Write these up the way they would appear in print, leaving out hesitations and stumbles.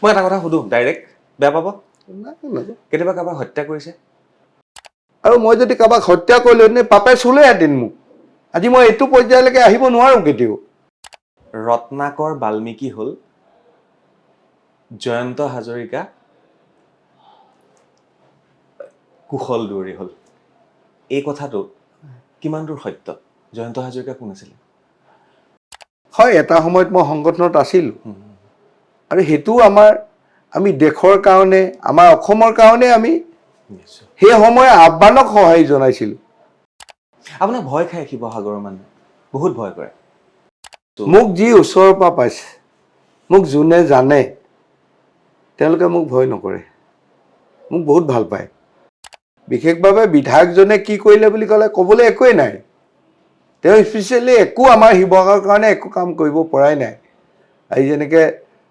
মই এটা কথা সুধো ডাইৰেক্ট বেয়া পাব নাই কেতিয়াবা কাৰোবাক হত্যা কৰিছে আৰু মই যদি কাৰোবাক হত্যা কৰিলো নে পাপে চুলেহেঁতেন মোক আজি মই এইটো পৰ্যায়লৈকে আহিব নোৱাৰো কেতিয়াও ৰত্নাকৰ বাল্মীকি হ'ল জয়ন্ত হাজৰিকা কুশল দুৱৰী হ'ল এই কথাটো কিমান দূৰ সত্য জয়ন্ত হাজৰিকা কোন আছিলে হয় এটা সময়ত মই সংগঠনত আছিলোঁ আৰু সেইটো আমি দেশৰ কাৰণে আমাৰ অসমৰ কাৰণে আমি সেই সময় আহ্বানক সঁহাৰি জনাইছিলোঁ আপোনাক ভয় খায় শিৱসাগৰৰ মানুহে বহুত ভয় কৰে মোক যি ওচৰৰ পৰা পাইছে মোক যোনে জানে তেওঁলোকে মোক ভয় নকৰে মোক বহুত ভাল পায় বিশেষভাৱে বিধায়কজনে কি কৰিলে বুলি ক'লে ক'বলৈ একোৱেই নাই তেওঁ স্পেচিয়েলি একো আমাৰ শিৱসাগৰৰ কাৰণে একো কাম কৰিব পৰাই নাই আজি যেনেকৈ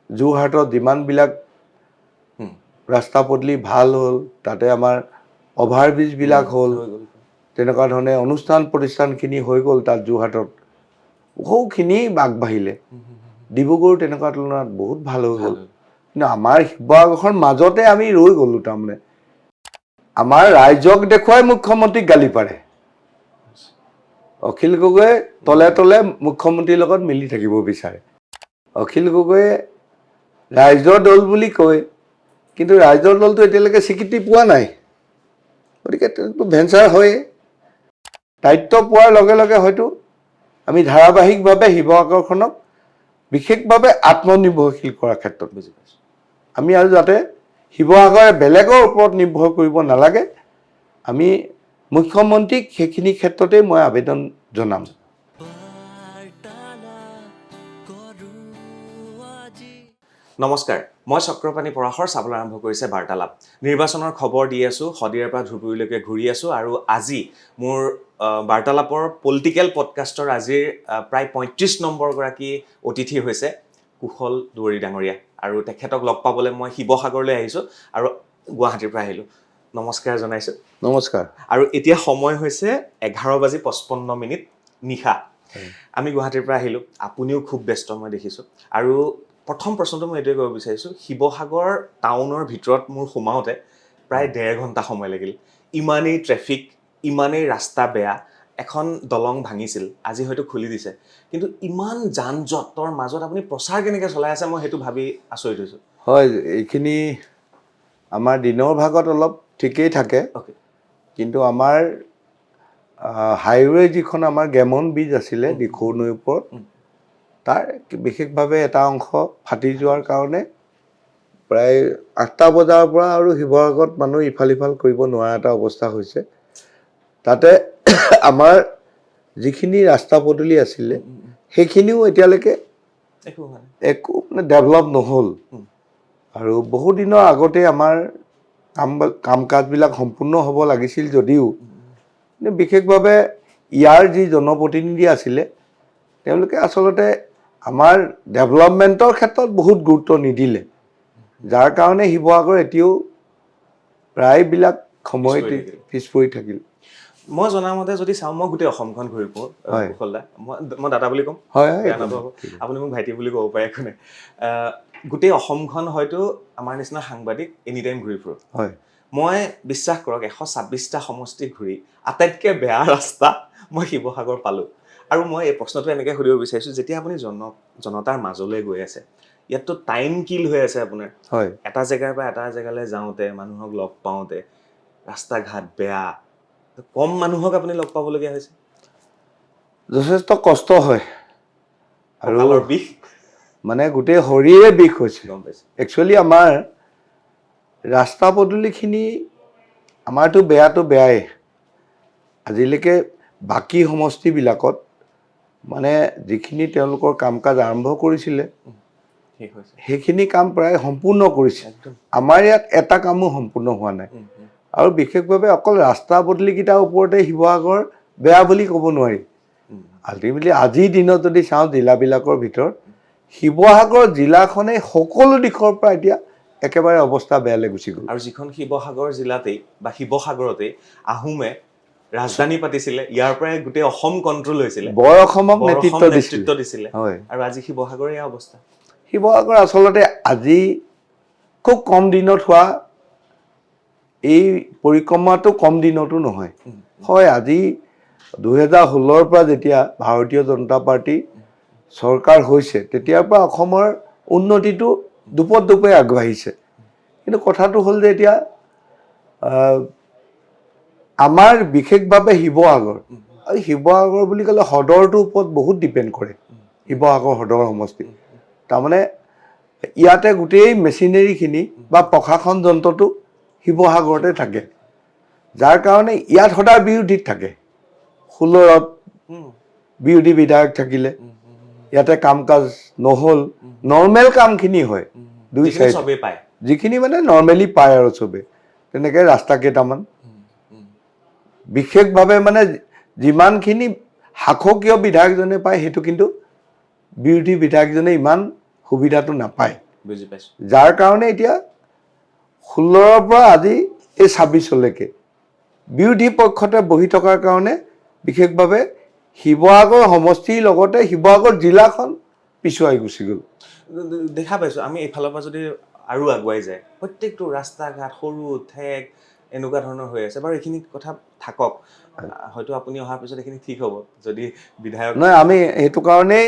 যোৰহাটত যিমানবিলাক ৰাস্তা পদূলি ভাল হ'ল তাতে আমাৰ অভাৰব্ৰিজবিলাক হ'ল তেনেকুৱা ধৰণে অনুষ্ঠান প্ৰতিষ্ঠানখিনি হৈ গ'ল তাত যোৰহাটত বহুখিনি আগবাঢ়িলে ডিব্ৰুগড় তেনেকুৱা তুলনাত বহুত ভাল হৈ গ'ল কিন্তু আমাৰ শিৱসাগৰখন মাজতে আমি ৰৈ গ'লোঁ তাৰমানে আমাৰ ৰাইজক দেখুৱাই মুখ্যমন্ত্ৰীক গালি পাৰে অখিল গগৈয়ে তলে তলে মুখ্যমন্ত্ৰীৰ লগত মিলি থাকিব বিচাৰে অখিল গগৈয়ে ৰাইজৰ দল বুলি কয় কিন্তু ৰাইজৰ দলটো এতিয়ালৈকে স্বীকৃতি পোৱা নাই গতিকে তেওঁটো ভেঞ্চাৰ হয়েই দায়িত্ব পোৱাৰ লগে লগে হয়তো আমি ধাৰাবাহিকভাৱে শিৱসাগৰখনক বিশেষভাৱে আত্মনিৰ্ভৰশীল কৰাৰ ক্ষেত্ৰত বুজি পাইছোঁ আমি আৰু যাতে শিৱসাগৰে বেলেগৰ ওপৰত নিৰ্ভৰ কৰিব নালাগে আমি মুখ্যমন্ত্ৰীক সেইখিনি ক্ষেত্ৰতে মই আবেদন জনাম নমস্কাৰ মই চক্ৰপাণী পৰাশৰ চাবলৈ আৰম্ভ কৰিছে বাৰ্তালাপ নিৰ্বাচনৰ খবৰ দি আছোঁ শদিয়াৰ পৰা ধুবুৰীলৈকে ঘূৰি আছোঁ আৰু আজি মোৰ বাৰ্তালাপৰ পলিটিকেল পডকাষ্টৰ আজিৰ প্ৰায় ৩৫ নম্বৰগৰাকী অতিথি হৈছে কুশল দুৱৰী ডাঙৰীয়া আৰু তেখেতক লগ পাবলৈ মই শিৱসাগৰলৈ আহিছোঁ আৰু গুৱাহাটীৰ পৰা আহিলোঁ নমস্কাৰ জনাইছোঁ নমস্কাৰ আৰু এতিয়া সময় হৈছে 11:55 নিশা আমি গুৱাহাটীৰ পৰা আহিলোঁ আপুনিও খুব ব্যস্ত মই দেখিছোঁ আৰু প্ৰথম প্ৰশ্নটো মই এইটোৱে ক'ব বিচাৰিছোঁ শিৱসাগৰ টাউনৰ ভিতৰত মোৰ সোমাওঁতে প্ৰায় 1.5 ঘণ্টা সময় লাগিল ইমানেই ট্ৰেফিক ইমানেই ৰাস্তা বেয়া এখন দলং ভাঙিছিল আজি হয়তো খুলি দিছে কিন্তু ইমান যান জঁটৰ মাজত আপুনি প্ৰচাৰ কেনেকৈ চলাই আছে মই সেইটো ভাবি আচৰিত হৈছোঁ হয় এইখিনি আমাৰ দিনৰ ভাগত অলপ ঠিকেই থাকে কিন্তু আমাৰ হাইৱে যিখন আমাৰ গেমন ব্ৰিজ আছিলে দিখৌ নৈৰ ওপৰত তাৰ বিশেষভাৱে এটা অংশ ফাটি যোৱাৰ কাৰণে প্ৰায় 8টা বজাৰ পৰা আৰু শিৱসাগৰত মানুহ ইফাল সিফাল কৰিব নোৱাৰা এটা অৱস্থা হৈছে তাতে আমাৰ যিখিনি ৰাস্তা পদূলি আছিলে সেইখিনিও এতিয়ালৈকে একো মানে ডেভেলপ নহ'ল আৰু বহু দিনৰ আগতে আমাৰ কাম কাজবিলাক সম্পূৰ্ণ হ'ব লাগিছিল যদিও বিশেষভাৱে ইয়াৰ যি জনপ্ৰতিনিধি আছিলে তেওঁলোকে আচলতে আমাৰ ডেভেলপমেণ্টৰ ক্ষেত্ৰত বহুত গুৰুত্ব নিদিলে যাৰ কাৰণে শিৱসাগৰ এতিয়াও প্ৰায়বিলাক সময়তে পিছ পৰি থাকিল মই জনামতে যদি চাওঁ মই গোটেই অসমখন ঘূৰি ফুৰোঁ কুশলদা মই দাদা বুলি ক'ম হয় বেয়া নাপাব আপুনি মোক ভাইটি বুলি ক'ব পাৰে একো নাই গোটেই অসমখন হয়তো আমাৰ নিচিনা সাংবাদিক এনি টাইম ঘূৰি ফুৰোঁ হয় মই বিশ্বাস কৰক 126টা সমষ্টি ঘূৰি আটাইতকৈ বেয়া ৰাস্তা মই শিৱসাগৰ পালোঁ আৰু মই এই প্ৰশ্নটো এনেকৈ সুধিব বিচাৰিছোঁ যেতিয়া আপুনি জনতাৰ মাজলৈ গৈ আছে ইয়াততো টাইম কিল হৈ আছে আপোনাৰ হয় এটা জেগাৰ পৰা এটা জেগালৈ যাওঁতে মানুহক লগ পাওঁতে ৰাস্তা ঘাট বেয়া কম মানুহক আপুনি লগ পাবলগীয়া হৈছে যথেষ্ট কষ্ট হয় আৰু বিষ মানে গোটেই শৰীৰে বিষ হৈছে গম পাইছোঁ একচুৱেলি আমাৰ ৰাস্তা পদূলিখিনি আমাৰতো বেয়াই আজিলৈকে বাকী সমষ্টিবিলাকত মানে যিখিনি তেওঁলোকৰ কাম কাজ আৰম্ভ কৰিছিলে সেইখিনি কাম প্ৰায় সম্পূৰ্ণ কৰিছে আমাৰ ইয়াত এটা কামো সম্পূৰ্ণ হোৱা নাই আৰু বিশেষভাৱে অকল ৰাস্তা পদূলিকেইটাৰ ওপৰতে শিৱসাগৰ বেয়া বুলি ক'ব নোৱাৰি আল্টিমেটলি আজিৰ দিনত যদি চাওঁ জিলাবিলাকৰ ভিতৰত শিৱসাগৰ জিলাখনেই সকলো দিশৰ পৰা এতিয়া একেবাৰে অৱস্থা বেয়ালৈ গুচি গ'ল আৰু যিখন শিৱসাগৰ জিলাতেই বা শিৱসাগৰতেই আহোমে ৰাজধানী পাতিছিলে ইয়াৰ পৰাই গোটেই অসম কণ্ট্ৰল হৈছিলে বৰ অসমক নেতৃত্ব দিছিলে হয় আৰু আজি শিৱসাগৰৰ এই অৱস্থা শিৱসাগৰ আচলতে আজি খুব কম দিনত হোৱা এই পৰিক্ৰমাটো কম দিনতো নহয় হয় আজি 2016 পৰা যেতিয়া ভাৰতীয় জনতা পাৰ্টি চৰকাৰ হৈছে তেতিয়াৰ পৰা অসমৰ উন্নতিটো দুপত দুপে আগবাঢ়িছে কিন্তু কথাটো হ'ল যে এতিয়া আমাৰ বিশেষভাৱে শিৱসাগৰ আৰু শিৱসাগৰ বুলি ক'লে সদৰটোৰ ওপৰত বহুত ডিপেণ্ড কৰে শিৱসাগৰ সদৰ সমষ্টি তাৰমানে ইয়াতে গোটেই মেচিনেৰীখিনি বা প্ৰশাসন যন্ত্ৰটো শিৱসাগৰতে থাকে যাৰ কাৰণে ইয়াত সদায় বিৰোধীত থাকে 16ত বিৰোধী বিধায়ক থাকিলে ইয়াতে কাম কাজ নহ'ল নৰ্মেল কামখিনি হয় দুই চাইড চবেই পায় যিখিনি মানে নৰ্মেলি পায় আৰু চবে তেনেকৈ ৰাস্তা কেইটামান বিশেষভাৱে মানে যিমানখিনি শাসকীয় বিধায়কজনে পায় সেইটো কিন্তু বিৰোধী বিধায়কজনে ইমান সুবিধাটো নাপায় বুজি পাইছোঁ যাৰ কাৰণে এতিয়া 16ৰ পৰা আজি এই 26লৈকে বিৰোধী পক্ষতে বহি থকাৰ কাৰণে বিশেষভাৱে শিৱসাগৰ সমষ্টিৰ লগতে শিৱসাগৰ জিলাখন পিছুৱাই গুচি গ'ল দেখা পাইছোঁ আমি এইফালৰ পৰা যদি আৰু আগুৱাই যায় প্ৰত্যেকটো ৰাস্তা ঘাট সৰু ঠেক এনেকুৱা ধৰণৰ হৈ আছে বাৰু এইখিনি কথা থাকক হয়তো আপুনি অহাৰ পিছত এইখিনি ঠিক হ'ব যদি বিধায়ক নহয় আমি সেইটো কাৰণেই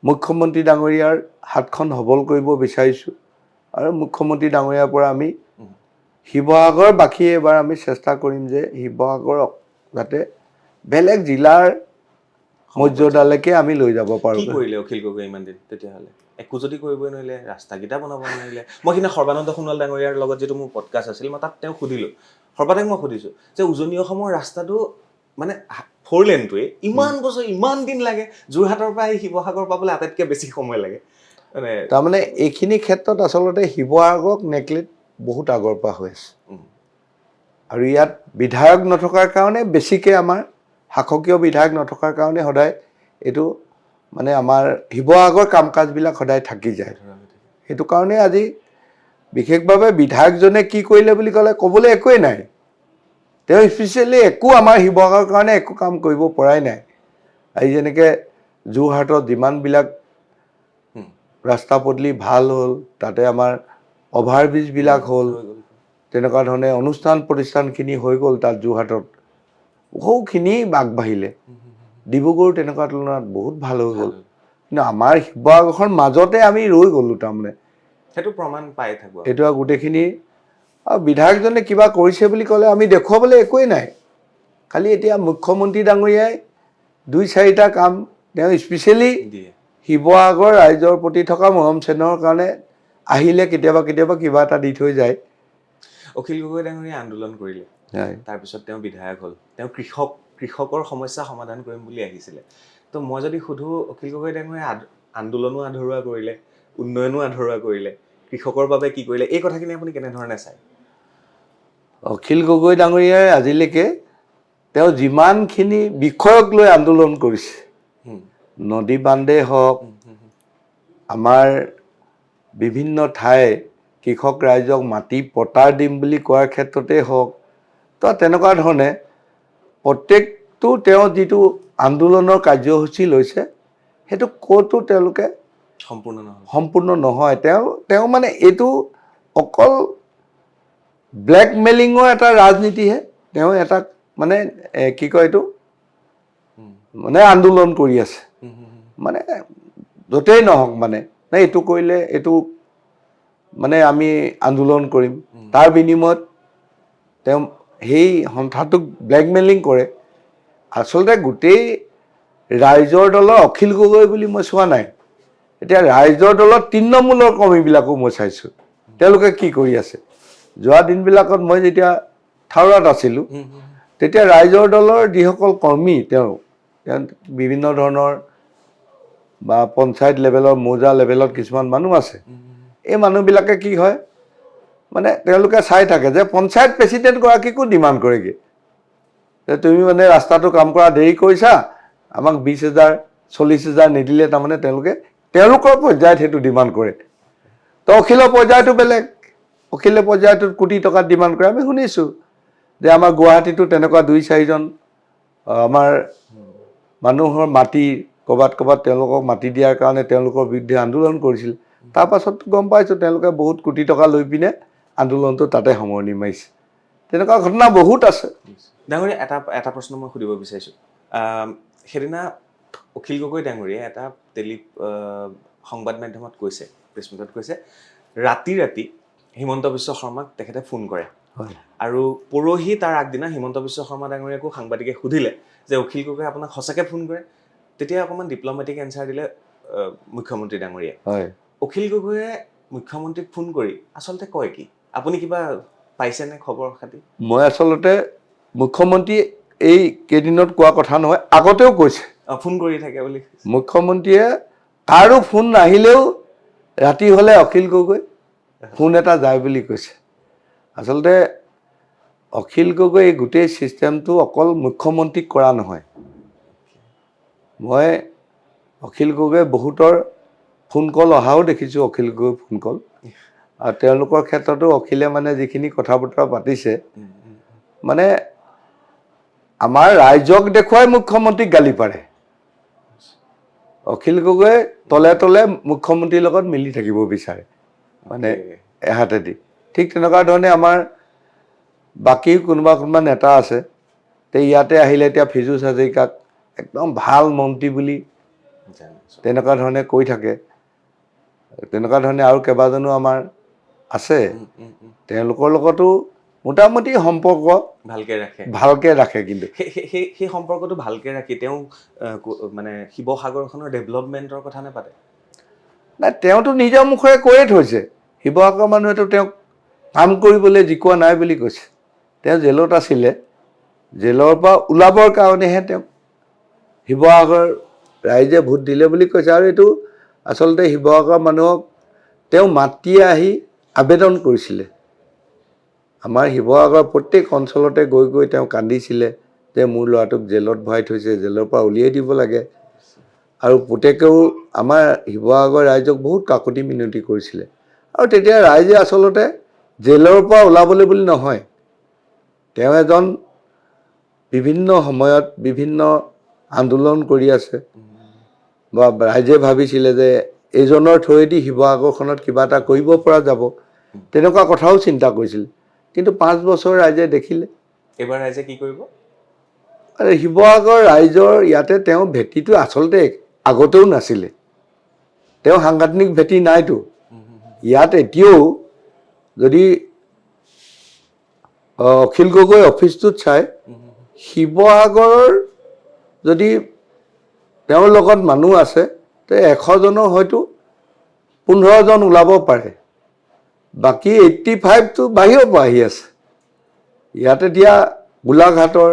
মুখ্যমন্ত্ৰী ডাঙৰীয়াৰ হাতখন সবল কৰিব বিচাৰিছোঁ আৰু মুখ্যমন্ত্ৰী ডাঙৰীয়াৰ পৰা আমি শিৱসাগৰবাসী এবাৰ আমি চেষ্টা কৰিম যে শিৱসাগৰক যাতে বেলেগ জিলাৰ মৰ্যাদালৈকে আমি লৈ যাব কি পাৰোঁ কৰিলে অখিল গগৈ ইমান দিন তেতিয়াহ'লে একো যদি কৰিবই নোৱাৰিলে ৰাস্তাকেইটা বনাব নোৱাৰিলে মই সিদিনা সৰ্বানন্দ সোণোৱাল ডাঙৰীয়াৰ লগত যিটো মোৰ পডকাষ্ট আছিল মই তাত তেওঁক সুধিলোঁ সৰ্বাধিক মই সুধিছোঁ যে উজনি অসমৰ ৰাস্তাটো মানে 4 লেনটোৱে ইমান বছৰ ইমান দিন লাগে যোৰহাটৰ পৰা এই শিৱসাগৰ পাবলৈ আটাইতকৈ বেছি সময় লাগে মানে তাৰমানে এইখিনি ক্ষেত্ৰত আচলতে শিৱসাগৰক নেকলেক্ট বহুত আগৰ পৰা হৈ আছে আৰু ইয়াত বিধায়ক নথকাৰ কাৰণে বেছিকৈ আমাৰ শাসকীয় বিধায়ক নথকাৰ কাৰণে সদায় এইটো মানে আমাৰ শিৱসাগৰ কাম কাজবিলাক সদায় থাকি যায় সেইটো কাৰণে আজি বিশেষভাৱে বিধায়কজনে কি কৰিলে বুলি ক'লে ক'বলৈ একোৱেই নাই তেওঁ স্পেচিয়েলি একো আমাৰ শিৱসাগৰৰ কাৰণে একো কাম কৰিব পৰাই নাই আজি যেনেকৈ যোৰহাটত যিমানবিলাক ৰাস্তা পদূলি ভাল হ'ল তাতে আমাৰ অভাৰব্ৰিজবিলাক হ'ল তেনেকুৱা ধৰণে অনুষ্ঠান প্ৰতিষ্ঠানখিনি হৈ গ'ল তাত যোৰহাটত বহুখিনি আগবাঢ়িলে ডিব্ৰুগড় তেনেকুৱা তুলনাত বহুত ভাল হৈ গ'ল কিন্তু আমাৰ শিৱসাগৰখন মাজতে আমি ৰৈ গ'লোঁ তাৰমানে সেইটো প্ৰমাণ পাই থাকোঁ এইটো আৰু গোটেইখিনি আৰু বিধায়কজনে কিবা কৰিছে বুলি ক'লে আমি দেখুৱাবলৈ একোৱেই নাই খালি এতিয়া মুখ্যমন্ত্ৰী ডাঙৰীয়াই 2-4টা কাম তেওঁ স্পেচিয়েলি শিৱসাগৰ ৰাইজৰ প্ৰতি থকা মৰম চেনেহৰ কাৰণে আহিলে কেতিয়াবা কেতিয়াবা কিবা এটা দি থৈ যায় অখিল গগৈ ডাঙৰীয়াই আন্দোলন কৰিলে তাৰপিছত তেওঁ বিধায়ক হ'ল তেওঁ কৃষকৰ সমস্যা সমাধান কৰিম বুলি আহিছিলে তো মই যদি সুধোঁ অখিল গগৈ ডাঙৰীয়াই আন্দোলনো আধৰুৱা কৰিলে উন্নয়নো আধৰুৱা কৰিলে কৃষকৰ বাবে কি কৰিলে এই কথাখিনি আপুনি কেনেধৰণে চায় অখিল গগৈ ডাঙৰীয়াই আজিলৈকে তেওঁ যিমানখিনি বিষয়ক লৈ আন্দোলন কৰিছে নদী বান্ধেই হওক আমাৰ বিভিন্ন ঠাই কৃষক ৰাইজক মাটি পট্টা দিম বুলি কোৱাৰ ক্ষেত্ৰতেই হওক তো তেনেকুৱা ধৰণে প্ৰত্যেকটো তেওঁ যিটো আন্দোলনৰ কাৰ্যসূচী লৈছে সেইটো ক'তো তেওঁলোকে সম্পূৰ্ণ নহয় তেওঁ মানে এইটো অকল ব্লেকমেইলিঙৰ এটা ৰাজনীতিহে তেওঁ এটা মানে কি কয় এইটো মানে আন্দোলন কৰি আছে মানে য'তেই নহওক মানে এইটো কৰিলে এইটো মানে আমি আন্দোলন কৰিম তাৰ বিনিময়ত তেওঁ সেই সন্থাটোক ব্লেকমেইলিং কৰে আচলতে গোটেই ৰাইজৰ দলৰ অখিল গগৈ বুলি মই চোৱা নাই এতিয়া ৰাইজৰ দলত তৃণমূলৰ কৰ্মীবিলাকো মই চাইছোঁ তেওঁলোকে কি কৰি আছে যোৱা দিনবিলাকত মই যেতিয়া থাউৰাত আছিলোঁ তেতিয়া ৰাইজৰ দলৰ যিসকল কৰ্মী তেওঁ বিভিন্ন ধৰণৰ বা পঞ্চায়ত লেভেলৰ মৌজা লেভেলত কিছুমান মানুহ আছে এই মানুহবিলাকে কি হয় মানে তেওঁলোকে চাই থাকে যে পঞ্চায়ত প্ৰেচিডেণ্টগৰাকীকো ডিমাণ্ড কৰেগৈ যে তুমি মানে ৰাস্তাটো কাম কৰা দেৰি কৰিছা আমাক 20,000 40,000 নিদিলে তাৰমানে তেওঁলোকৰ পৰ্যায়ত সেইটো ডিমাণ্ড কৰে তো অখিলৰ পৰ্যায়টো বেলেগ অখিলৰ পৰ্যায়টোত কোটি টকা ডিমাণ্ড কৰে আমি শুনিছোঁ যে আমাৰ গুৱাহাটীতো তেনেকুৱা 2-4জন আমাৰ মানুহৰ মাটি ক'ৰবাত তেওঁলোকক মাটি দিয়াৰ কাৰণে তেওঁলোকৰ বিৰুদ্ধে আন্দোলন কৰিছিল তাৰপাছত গম পাইছোঁ তেওঁলোকে বহুত কোটি টকা লৈ পিনে আন্দোলনটো তাতে সামৰণি মাৰিছে। তেনেকুৱা ঘটনা বহুত আছে। ডাঙৰীয়া, এটা প্ৰশ্ন মই সুধিব বিচাৰিছোঁ। সেইদিনা অখিল গগৈ ডাঙৰীয়াই এটা সংবাদ মাধ্যমত কৈছে, প্ৰেছমিটত কৈছে, ৰাতি হিমন্ত বিশ্ব শৰ্মাক তেখেতে ফোন কৰে। হয়। আৰু পৰহি তাৰ আগদিনা হিমন্ত বিশ্ব শৰ্মা ডাঙৰীয়াকো সাংবাদিকে সুধিলে যে অখিল গগৈ আপোনাক সঁচাকৈ ফোন কৰে? তেতিয়া অকণমান ডিপ্ল'মেটিক এনচাৰ দিলে মুখ্যমন্ত্ৰী ডাঙৰীয়াই। হয়। অখিল গগৈয়ে মুখ্যমন্ত্ৰীক ফোন কৰি আচলতে কয় কি? আপুনি কিবা পাইছেনে খবৰ খাতি? মই আচলতে মুখ্যমন্ত্ৰী এই কেইদিনত কোৱা কথা নহয়, আগতেও কৈছে। ফোন কৰি থাকে বুলি মুখ্যমন্ত্ৰীয়ে কাৰো ফোন নাহিলেও ৰাতি হ'লে অখিল গগৈ ফোন এটা যায় বুলি কৈছে। আচলতে অখিল গগৈ এই গোটেই ছিষ্টেমটো অকল মুখ্যমন্ত্ৰীক কৰা নহয়। মই অখিল গগৈ বহুতৰ ফোন কল অহাও দেখিছোঁ, অখিল গগৈ ফোন কল। আৰু তেওঁলোকৰ ক্ষেত্ৰতো অখিলে মানে যিখিনি কথা বতৰা পাতিছে, মানে আমাৰ ৰাইজক দেখুৱাই মুখ্যমন্ত্ৰীক গালি পাৰে। অখিল গগৈ তলে তলে মুখ্যমন্ত্ৰীৰ লগত মিলি থাকিব বিচাৰে, মানে এহাতেদি। ঠিক তেনেকুৱা ধৰণে আমাৰ বাকী কোনোবা নেতা আছে, ইয়াতে আহিলে এতিয়া ফিজুছ হাজৰিকাক একদম ভাল মন্ত্ৰী বুলি তেনেকুৱা ধৰণে কৈ থাকে। তেনেকুৱা ধৰণে আৰু কেইবাজনো আমাৰ আছে, তেওঁলোকৰ লগতো মোটামুটি সম্পৰ্ক ভালকে ৰাখে। কিন্তু সেই সম্পৰ্কটো ভালকে ৰাখি তেওঁ মানে শিৱসাগৰখনৰ ডেভেলপমেণ্টৰ কথা নাপাতে? নাই, তেওঁতো নিজৰ মুখেৰে কৈয়ে থৈছে, শিৱসাগৰ মানুহেতো তেওঁক কাম কৰিবলৈ জিকোৱা নাই বুলি কৈছে। তেওঁ জেলত আছিলে, জেলৰ পৰা ওলাবৰ কাৰণেহে তেওঁক শিৱসাগৰ ৰাইজে ভোট দিলে বুলি কৈছে। আৰু এইটো আচলতে শিৱসাগৰ মানুহক তেওঁ মাতি আহি আবেদন কৰিছিলে। আমাৰ শিৱসাগৰৰ প্ৰত্যেক অঞ্চলতে গৈ গৈ তেওঁ কান্দিছিলে যে মোৰ ল'ৰাটোক জেলত ভৰাই থৈছে, জেলৰ পৰা উলিয়াই দিব লাগে। আৰু পুতেকেও আমাৰ শিৱসাগৰ ৰাইজক বহুত কাকতি মিনতি কৰিছিলে। আৰু তেতিয়া ৰাইজে আচলতে জেলৰ পৰা ওলাবলৈ বুলি নহয়, তেওঁ এজন বিভিন্ন সময়ত বিভিন্ন আন্দোলন কৰি আছে, বা ৰাইজে ভাবিছিলে যে এইজনৰ থ্ৰুৱেদি শিৱসাগৰখনত কিবা এটা কৰিব পৰা যাব, তেনেকুৱা কথাও চিন্তা কৰিছিল। কিন্তু 5 বছৰ ৰাইজে দেখিলে। এইবাৰ ৰাইজে কি কৰিব? আৰু শিৱসাগৰ ৰাইজৰ ইয়াতে তেওঁ ভেটিটো আচলতে আগতেও নাছিলে, তেওঁ সাংগঠনিক ভেটি নাইতো। ইয়াত এতিয়াও যদি অখিল গগৈ অফিচটোত চাই, শিৱসাগৰৰ যদি তেওঁৰ লগত মানুহ আছে, তে 100জনৰ হয়তো 15জন ওলাব পাৰে। বাকী 85টো বাহিৰৰ পৰা আহি আছে। ইয়াত এতিয়া গোলাঘাটৰ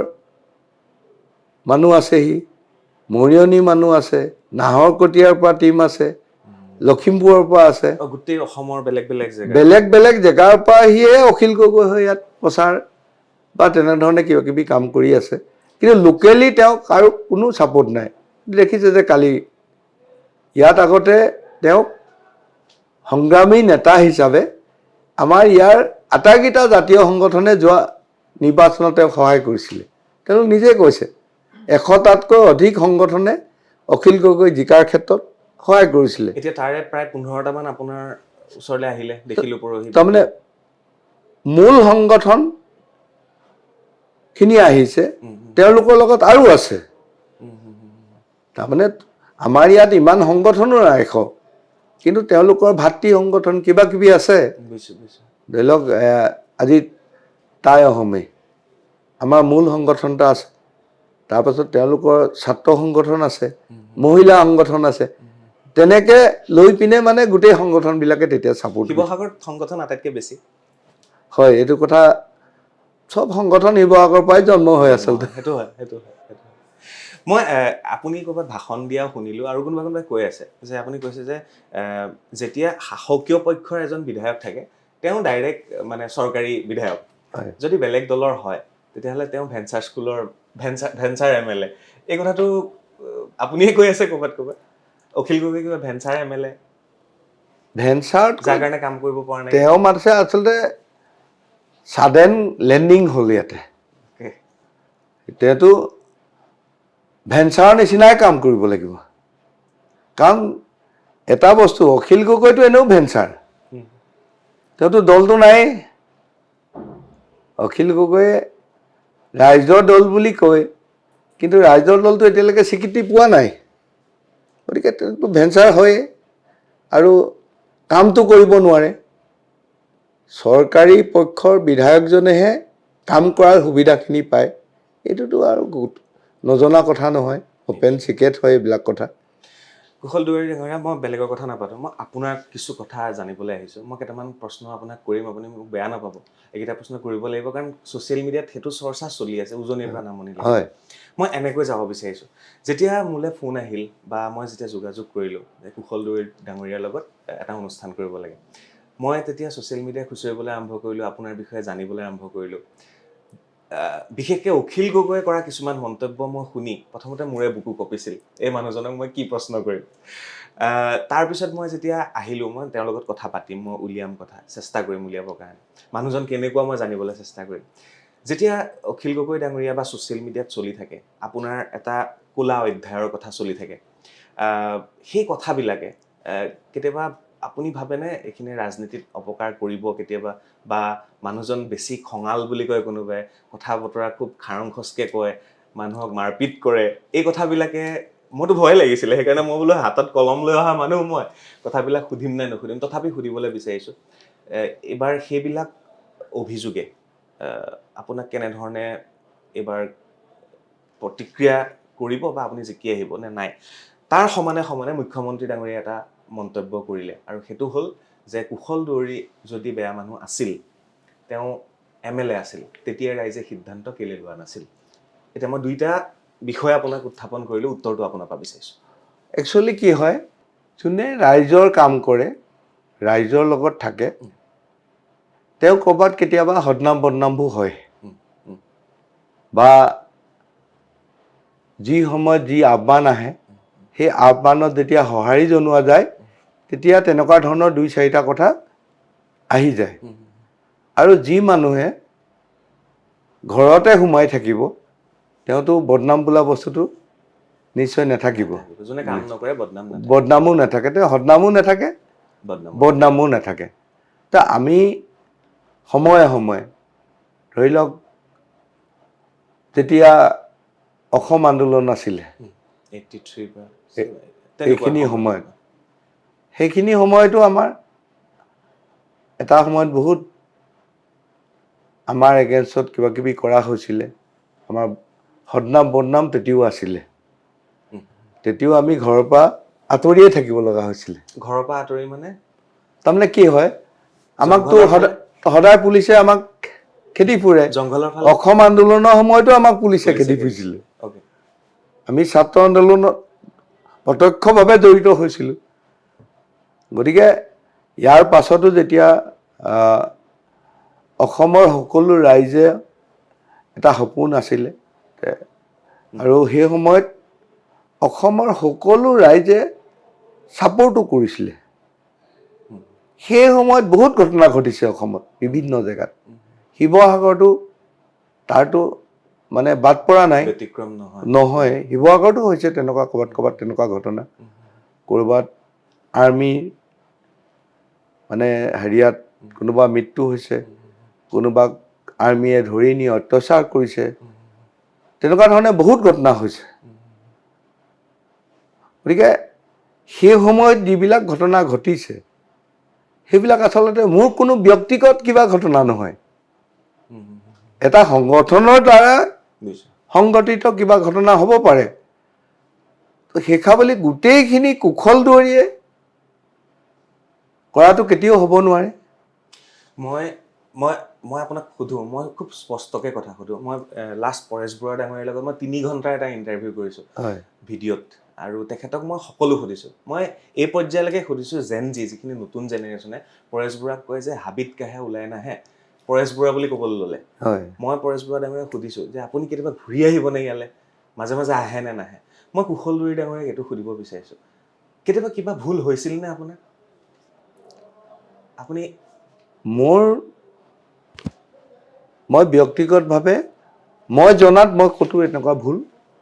মানুহ আছেহি, মৰিয়নি মানুহ আছে, নাহৰকটীয়াৰ পৰা টীম আছে, লখিমপুৰৰ পৰা আছে, গোটেই অসমৰ বেলেগ বেলেগ জেগাৰ পৰা আহিয়ে অখিল গগৈ হৈ ইয়াত প্ৰচাৰ বা তেনেধৰণে কিবা কিবি কাম কৰি আছে। কিন্তু লোকেলি তেওঁক আৰু কোনো ছাপোৰ্ট নাই। দেখিছে যে কালি ইয়াত আগতে তেওঁক সংগ্ৰামী নেতা হিচাপে আমাৰ ইয়াৰ আটাইকেইটা জাতীয় সংগঠনে যোৱা নিৰ্বাচনত তেওঁক সহায় কৰিছিলে। তেওঁ নিজে কৈছে 100টাতকৈ অধিক সংগঠনে অখিল গগৈ জিকাৰ ক্ষেত্ৰত সহায় কৰিছিলে। এতিয়া তাৰে প্ৰায় 15টামান আপোনাৰ ওচৰলৈ আহিলে, দেখিলো পৰহি। তাৰমানে মূল সংগঠনখিনি আহিছে, তেওঁলোকৰ লগত আৰু আছে। তাৰমানে আমাৰ ইয়াত ইমান সংগঠনো নাই, কিন্তু তেওঁলোকৰ ভাতৃ সংগঠন কিবা কিবি আছে। ধৰি লওক আজি টাই অসমে আমাৰ মূল সংগঠন এটা আছে, তাৰপাছত তেওঁলোকৰ ছাত্ৰ সংগঠন আছে, মহিলা সংগঠন আছে, তেনেকে লৈ পিনে মানে গোটেই সংগঠনবিলাকে তেতিয়া ছাপোৰ্ট কৰে। শিৱসাগৰত সংগঠন আটাইতকৈ বেছি? হয়, এইটো কথা চব সংগঠন শিৱসাগৰৰ পৰাই জন্ম হয় আচলতে। সেইটো হয়। মই আপুনি ক'ৰবাত ভাষণ দিয়াও শুনিলোঁ, আৰু কোনোবাই কৈ আছে যে আপুনি কৈছে যে যেতিয়া শাসকীয় পক্ষৰ এজন বিধায়ক থাকে, তেওঁ ডাইৰেক্ট মানে চৰকাৰী বিধায়ক। যদি বেলেগ দলৰ হয়, তেতিয়াহ'লে তেওঁ ভেঞ্চাৰ স্কুলৰ ভেঞ্চাৰ MLA। এই কথাটো আপুনিয়ে কৈ আছে ক'ৰবাত অখিল গগৈ কিবা ভেঞ্চাৰ MLA, ভেঞ্চাৰ যাৰ কাৰণে কাম কৰিব পৰা নাই। তেওঁ মাতিছে আচলতে ছাডেন লেণ্ডিং হ'ল ইয়াতে। এতিয়াতো ভেঞ্চাৰৰ নিচিনাই কাম কৰিব লাগিব, কাৰণ এটা বস্তু অখিল গগৈটো এনেও ভেঞ্চাৰ, তেওঁতো দলটো নাই। অখিল গগৈয়ে ৰাইজৰ দল বুলি কয়, কিন্তু ৰাইজৰ দলটো এতিয়ালৈকে স্বীকৃতি পোৱা নাই। গতিকে তেওঁতো ভেঞ্চাৰ হয়েই আৰু কামটো কৰিব নোৱাৰে। চৰকাৰী পক্ষৰ বিধায়কজনেহে কাম কৰাৰ সুবিধাখিনি পায়, এইটোতো আৰু নজনা কথা নহয়, অপেন চিক্ৰেট হয় এইবিলাক কথা। কুশল দুৱাৰী ডাঙৰীয়া, মই বেলেগৰ কথা নাপাতো, মই আপোনাৰ কিছু কথা জানিবলৈ আহিছোঁ। মই কেইটামান প্ৰশ্ন আপোনাক কৰিম, আপুনি মোক বেয়া নাপাব। এইকেইটা প্ৰশ্ন কৰিব লাগিব, কাৰণ ছ'চিয়েল মিডিয়াত সেইটো চৰ্চা চলি আছে উজনিৰ পৰা নামনিলৈ। হয়। মই এনেকৈ যাব বিচাৰিছোঁ, যেতিয়া মোলৈ ফোন আহিল বা মই যেতিয়া যোগাযোগ কৰিলোঁ যে কুশল দুৱাৰী ডাঙৰীয়াৰ লগত এটা অনুষ্ঠান কৰিব লাগে, মই তেতিয়া ছ'চিয়েল মিডিয়া খুচৰিবলৈ আৰম্ভ কৰিলোঁ, আপোনাৰ বিষয়ে জানিবলৈ আৰম্ভ কৰিলোঁ। বিশেষকৈ অখিল গগৈয়ে কৰা কিছুমান মন্তব্য মই শুনি প্ৰথমতে মোৰে বুকু কঁপিছিল, এই মানুহজনক মই কি প্ৰশ্ন কৰিম। তাৰপিছত মই যেতিয়া আহিলোঁ, মই তেওঁৰ লগত কথা পাতিম, মই উলিয়াম কথা, চেষ্টা কৰিম উলিয়াবৰ কাৰণে, মানুহজন কেনেকুৱা মই জানিবলৈ চেষ্টা কৰিম। যেতিয়া অখিল গগৈ ডাঙৰীয়া বা ছ'চিয়েল মিডিয়াত চলি থাকে, আপোনাৰ এটা ক'লা অধ্যায়ৰ কথা চলি থাকে, সেই কথাবিলাকে কেতিয়াবা আপুনি ভাবেনে এইখিনি ৰাজনীতিত অপকাৰ কৰিব কেতিয়াবা, বা মানুহজন বেছি খঙাল বুলি কয় কোনোবাই, কথা বতৰা খুব খাৰংখচকৈ কয়, মানুহক মাৰপিট কৰে, এই কথাবিলাকে মোৰতো ভয় লাগিছিলে, সেইকাৰণে মই বোলো হাতত কলম লৈ অহা মানুহ, মই কথাবিলাক সুধিম নে নুসুধিম, তথাপি সুধিবলৈ বিচাৰিছোঁ। এইবাৰ সেইবিলাক অভিযোগে আপোনাক কেনেধৰণে এইবাৰ প্ৰতিক্ৰিয়া কৰিব, বা আপুনি জিকি আহিব নে নাই। তাৰ সমানে সমানে মুখ্যমন্ত্ৰী ডাঙৰীয়াই এটা মন্তব্য কৰিলে, আৰু সেইটো হ'ল যে কুশল দুৱাৰী যদি বেয়া মানুহ আছিল, তেওঁ MLA আছিল, তেতিয়াই ৰাইজে সিদ্ধান্ত কেলৈ লোৱা নাছিল। এতিয়া মই দুইটা বিষয়ে আপোনাক উত্থাপন কৰিলোঁ, উত্তৰটো আপোনাৰ পৰা বিচাৰিছোঁ। একচুৱেলি কি হয়, যোনে ৰাইজৰ কাম কৰে, ৰাইজৰ লগত থাকে, তেওঁ ক'ৰবাত কেতিয়াবা সদনাম বদনামবোৰ হয়, বা যি সময়ত যি আহ্বান আহে, সেই আহ্বানত যেতিয়া সঁহাৰি জনোৱা যায়, তেতিয়া তেনেকুৱা ধৰণৰ 2-4টা কথা আহি যায়। আৰু যি মানুহে ঘৰতে সোমাই থাকিব, তেওঁতো বদনাম বোলা বস্তুটো নিশ্চয় নাথাকিব। যোনে কাম নকৰে বদনাম নাথাকে, বদনামো নাথাকে, তেওঁ সদনামো নাথাকে, বদনামো নাথাকে। তা আমি সময়ে সময়ে, ধৰি লওক যেতিয়া অসম আন্দোলন আছিলে, 83 পৰা এইখিনি সময়ত, সেইখিনি সময়তো আমাৰ এটা সময়ত বহুত আমাৰ এগেইনষ্টত কিবা কিবি কৰা হৈছিলে, আমাৰ সদনাম বদনাম তেতিয়াও আছিলে, তেতিয়াও আমি ঘৰৰ পৰা আঁতৰিয়ে থাকিব লগা হৈছিলে। ঘৰৰ পৰা আঁতৰি মানে তাৰমানে কি হয়, আমাকতো সদায় পুলিচে আমাক খেদি ফুৰে, জংঘলৰ ফালে অসম আন্দোলনৰ সময়তো আমাক পুলিচে খেদি ফুৰিছিলে। আমি ছাত্ৰ আন্দোলনত প্ৰত্যক্ষভাৱে জড়িত হৈছিলোঁ। গতিকে ইয়াৰ পাছতো যেতিয়া অসমৰ সকলো ৰাইজে এটা সপোন আছিলে, আৰু সেই সময়ত অসমৰ সকলো ৰাইজে ছাপৰ্টো কৰিছিলে। সেই সময়ত বহুত ঘটনা ঘটিছে অসমত বিভিন্ন জেগাত, শিৱসাগৰটো তাৰতো মানে বাদ পৰা নাই, ব্যতিক্ৰম নহয়, শিৱসাগৰতো হৈছে তেনেকুৱা ক'ৰবাত তেনেকুৱা ঘটনা, ক'ৰবাত আৰ্মি মানে হেৰিয়াত কোনোবা মৃত্যু হৈছে, কোনোবাক আৰ্মিয়ে ধৰি নি অত্যাচাৰ কৰিছে, তেনেকুৱা ধৰণে বহুত ঘটনা হৈছে। গতিকে সেই সময়ত যিবিলাক ঘটনা ঘটিছে, সেইবিলাক আচলতে মোৰ কোনো ব্যক্তিগত কিবা ঘটনা নহয়, এটা সংগঠনৰ দ্বাৰা সংগঠিত কিবা ঘটনা হ'ব পাৰে। তো সেইখা বুলি গোটেইখিনি কুশল দুৱাৰীয়ে কৰাটো কেতিয়াও হ'ব নোৱাৰে। মই আপোনাক সুধোঁ, মই খুব স্পষ্টকৈ কথা সুধোঁ। মই লাষ্ট পৰেশ বৰুৱা ডাঙৰীয়াৰ লগত মই 3 ঘণ্টাৰ এটা ইণ্টাৰভিউ কৰিছোঁ ভিডিঅ'ত, আৰু তেখেতক মই সকলো সুধিছোঁ। মই এই পৰ্যায়লৈকে সুধিছোঁ, যিখিনি নতুন জেনেৰেশ্যনে পৰেশ বৰুৱাক কয় যে হাবিত কাহে ওলাই নাহে, পৰেশ বৰুৱা বুলি ক'বলৈ ল'লে। মই পৰেশ বৰুৱা ডাঙৰীয়াক সুধিছোঁ যে আপুনি কেতিয়াবা ঘূৰি আহিবনে ইয়ালৈ, মাজে মাজে আহে নে নাহে। মই কুশল দুৱাৰী ডাঙৰীয়াক এইটো সুধিব বিচাৰিছোঁ, কেতিয়াবা কিবা ভুল হৈছিল নে আপোনাৰ? আপুনি মই ব্যক্তিগতভাৱে মই জনাত মই ক'তো এনেকুৱা ভুল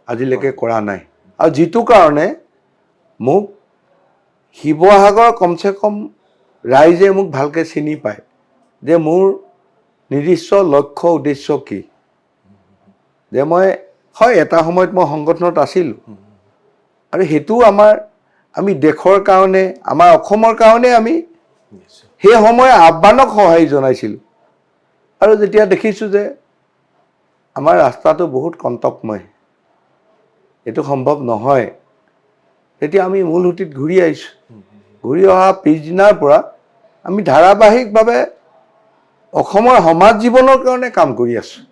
আজিলৈকে কৰা নাই, আৰু যিটো কাৰণে মোক শিৱসাগৰ কমচে কম ৰাইজে মোক ভালকৈ চিনি পায় যে মোৰ নিৰ্দিষ্ট লক্ষ্য উদ্দেশ্য কি, যে মই হয় এটা সময়ত মই সংগঠনত আছিলোঁ আৰু সেইটো আমি দেশৰ কাৰণে আমাৰ অসমৰ কাৰণে আমি সেই সময় আহ্বানক সঁহাৰি জনাইছিলোঁ। আৰু যেতিয়া দেখিছোঁ যে আমাৰ ৰাস্তাটো বহুত কণ্টকময়, এইটো সম্ভৱ নহয়, তেতিয়া আমি মূল সুঁতিত ঘূৰি আহিছোঁ। ঘূৰি অহা পিছদিনাৰ পৰা আমি ধাৰাবাহিকভাৱে অসমৰ সমাজ জীৱনৰ কাৰণে কাম কৰি আছোঁ,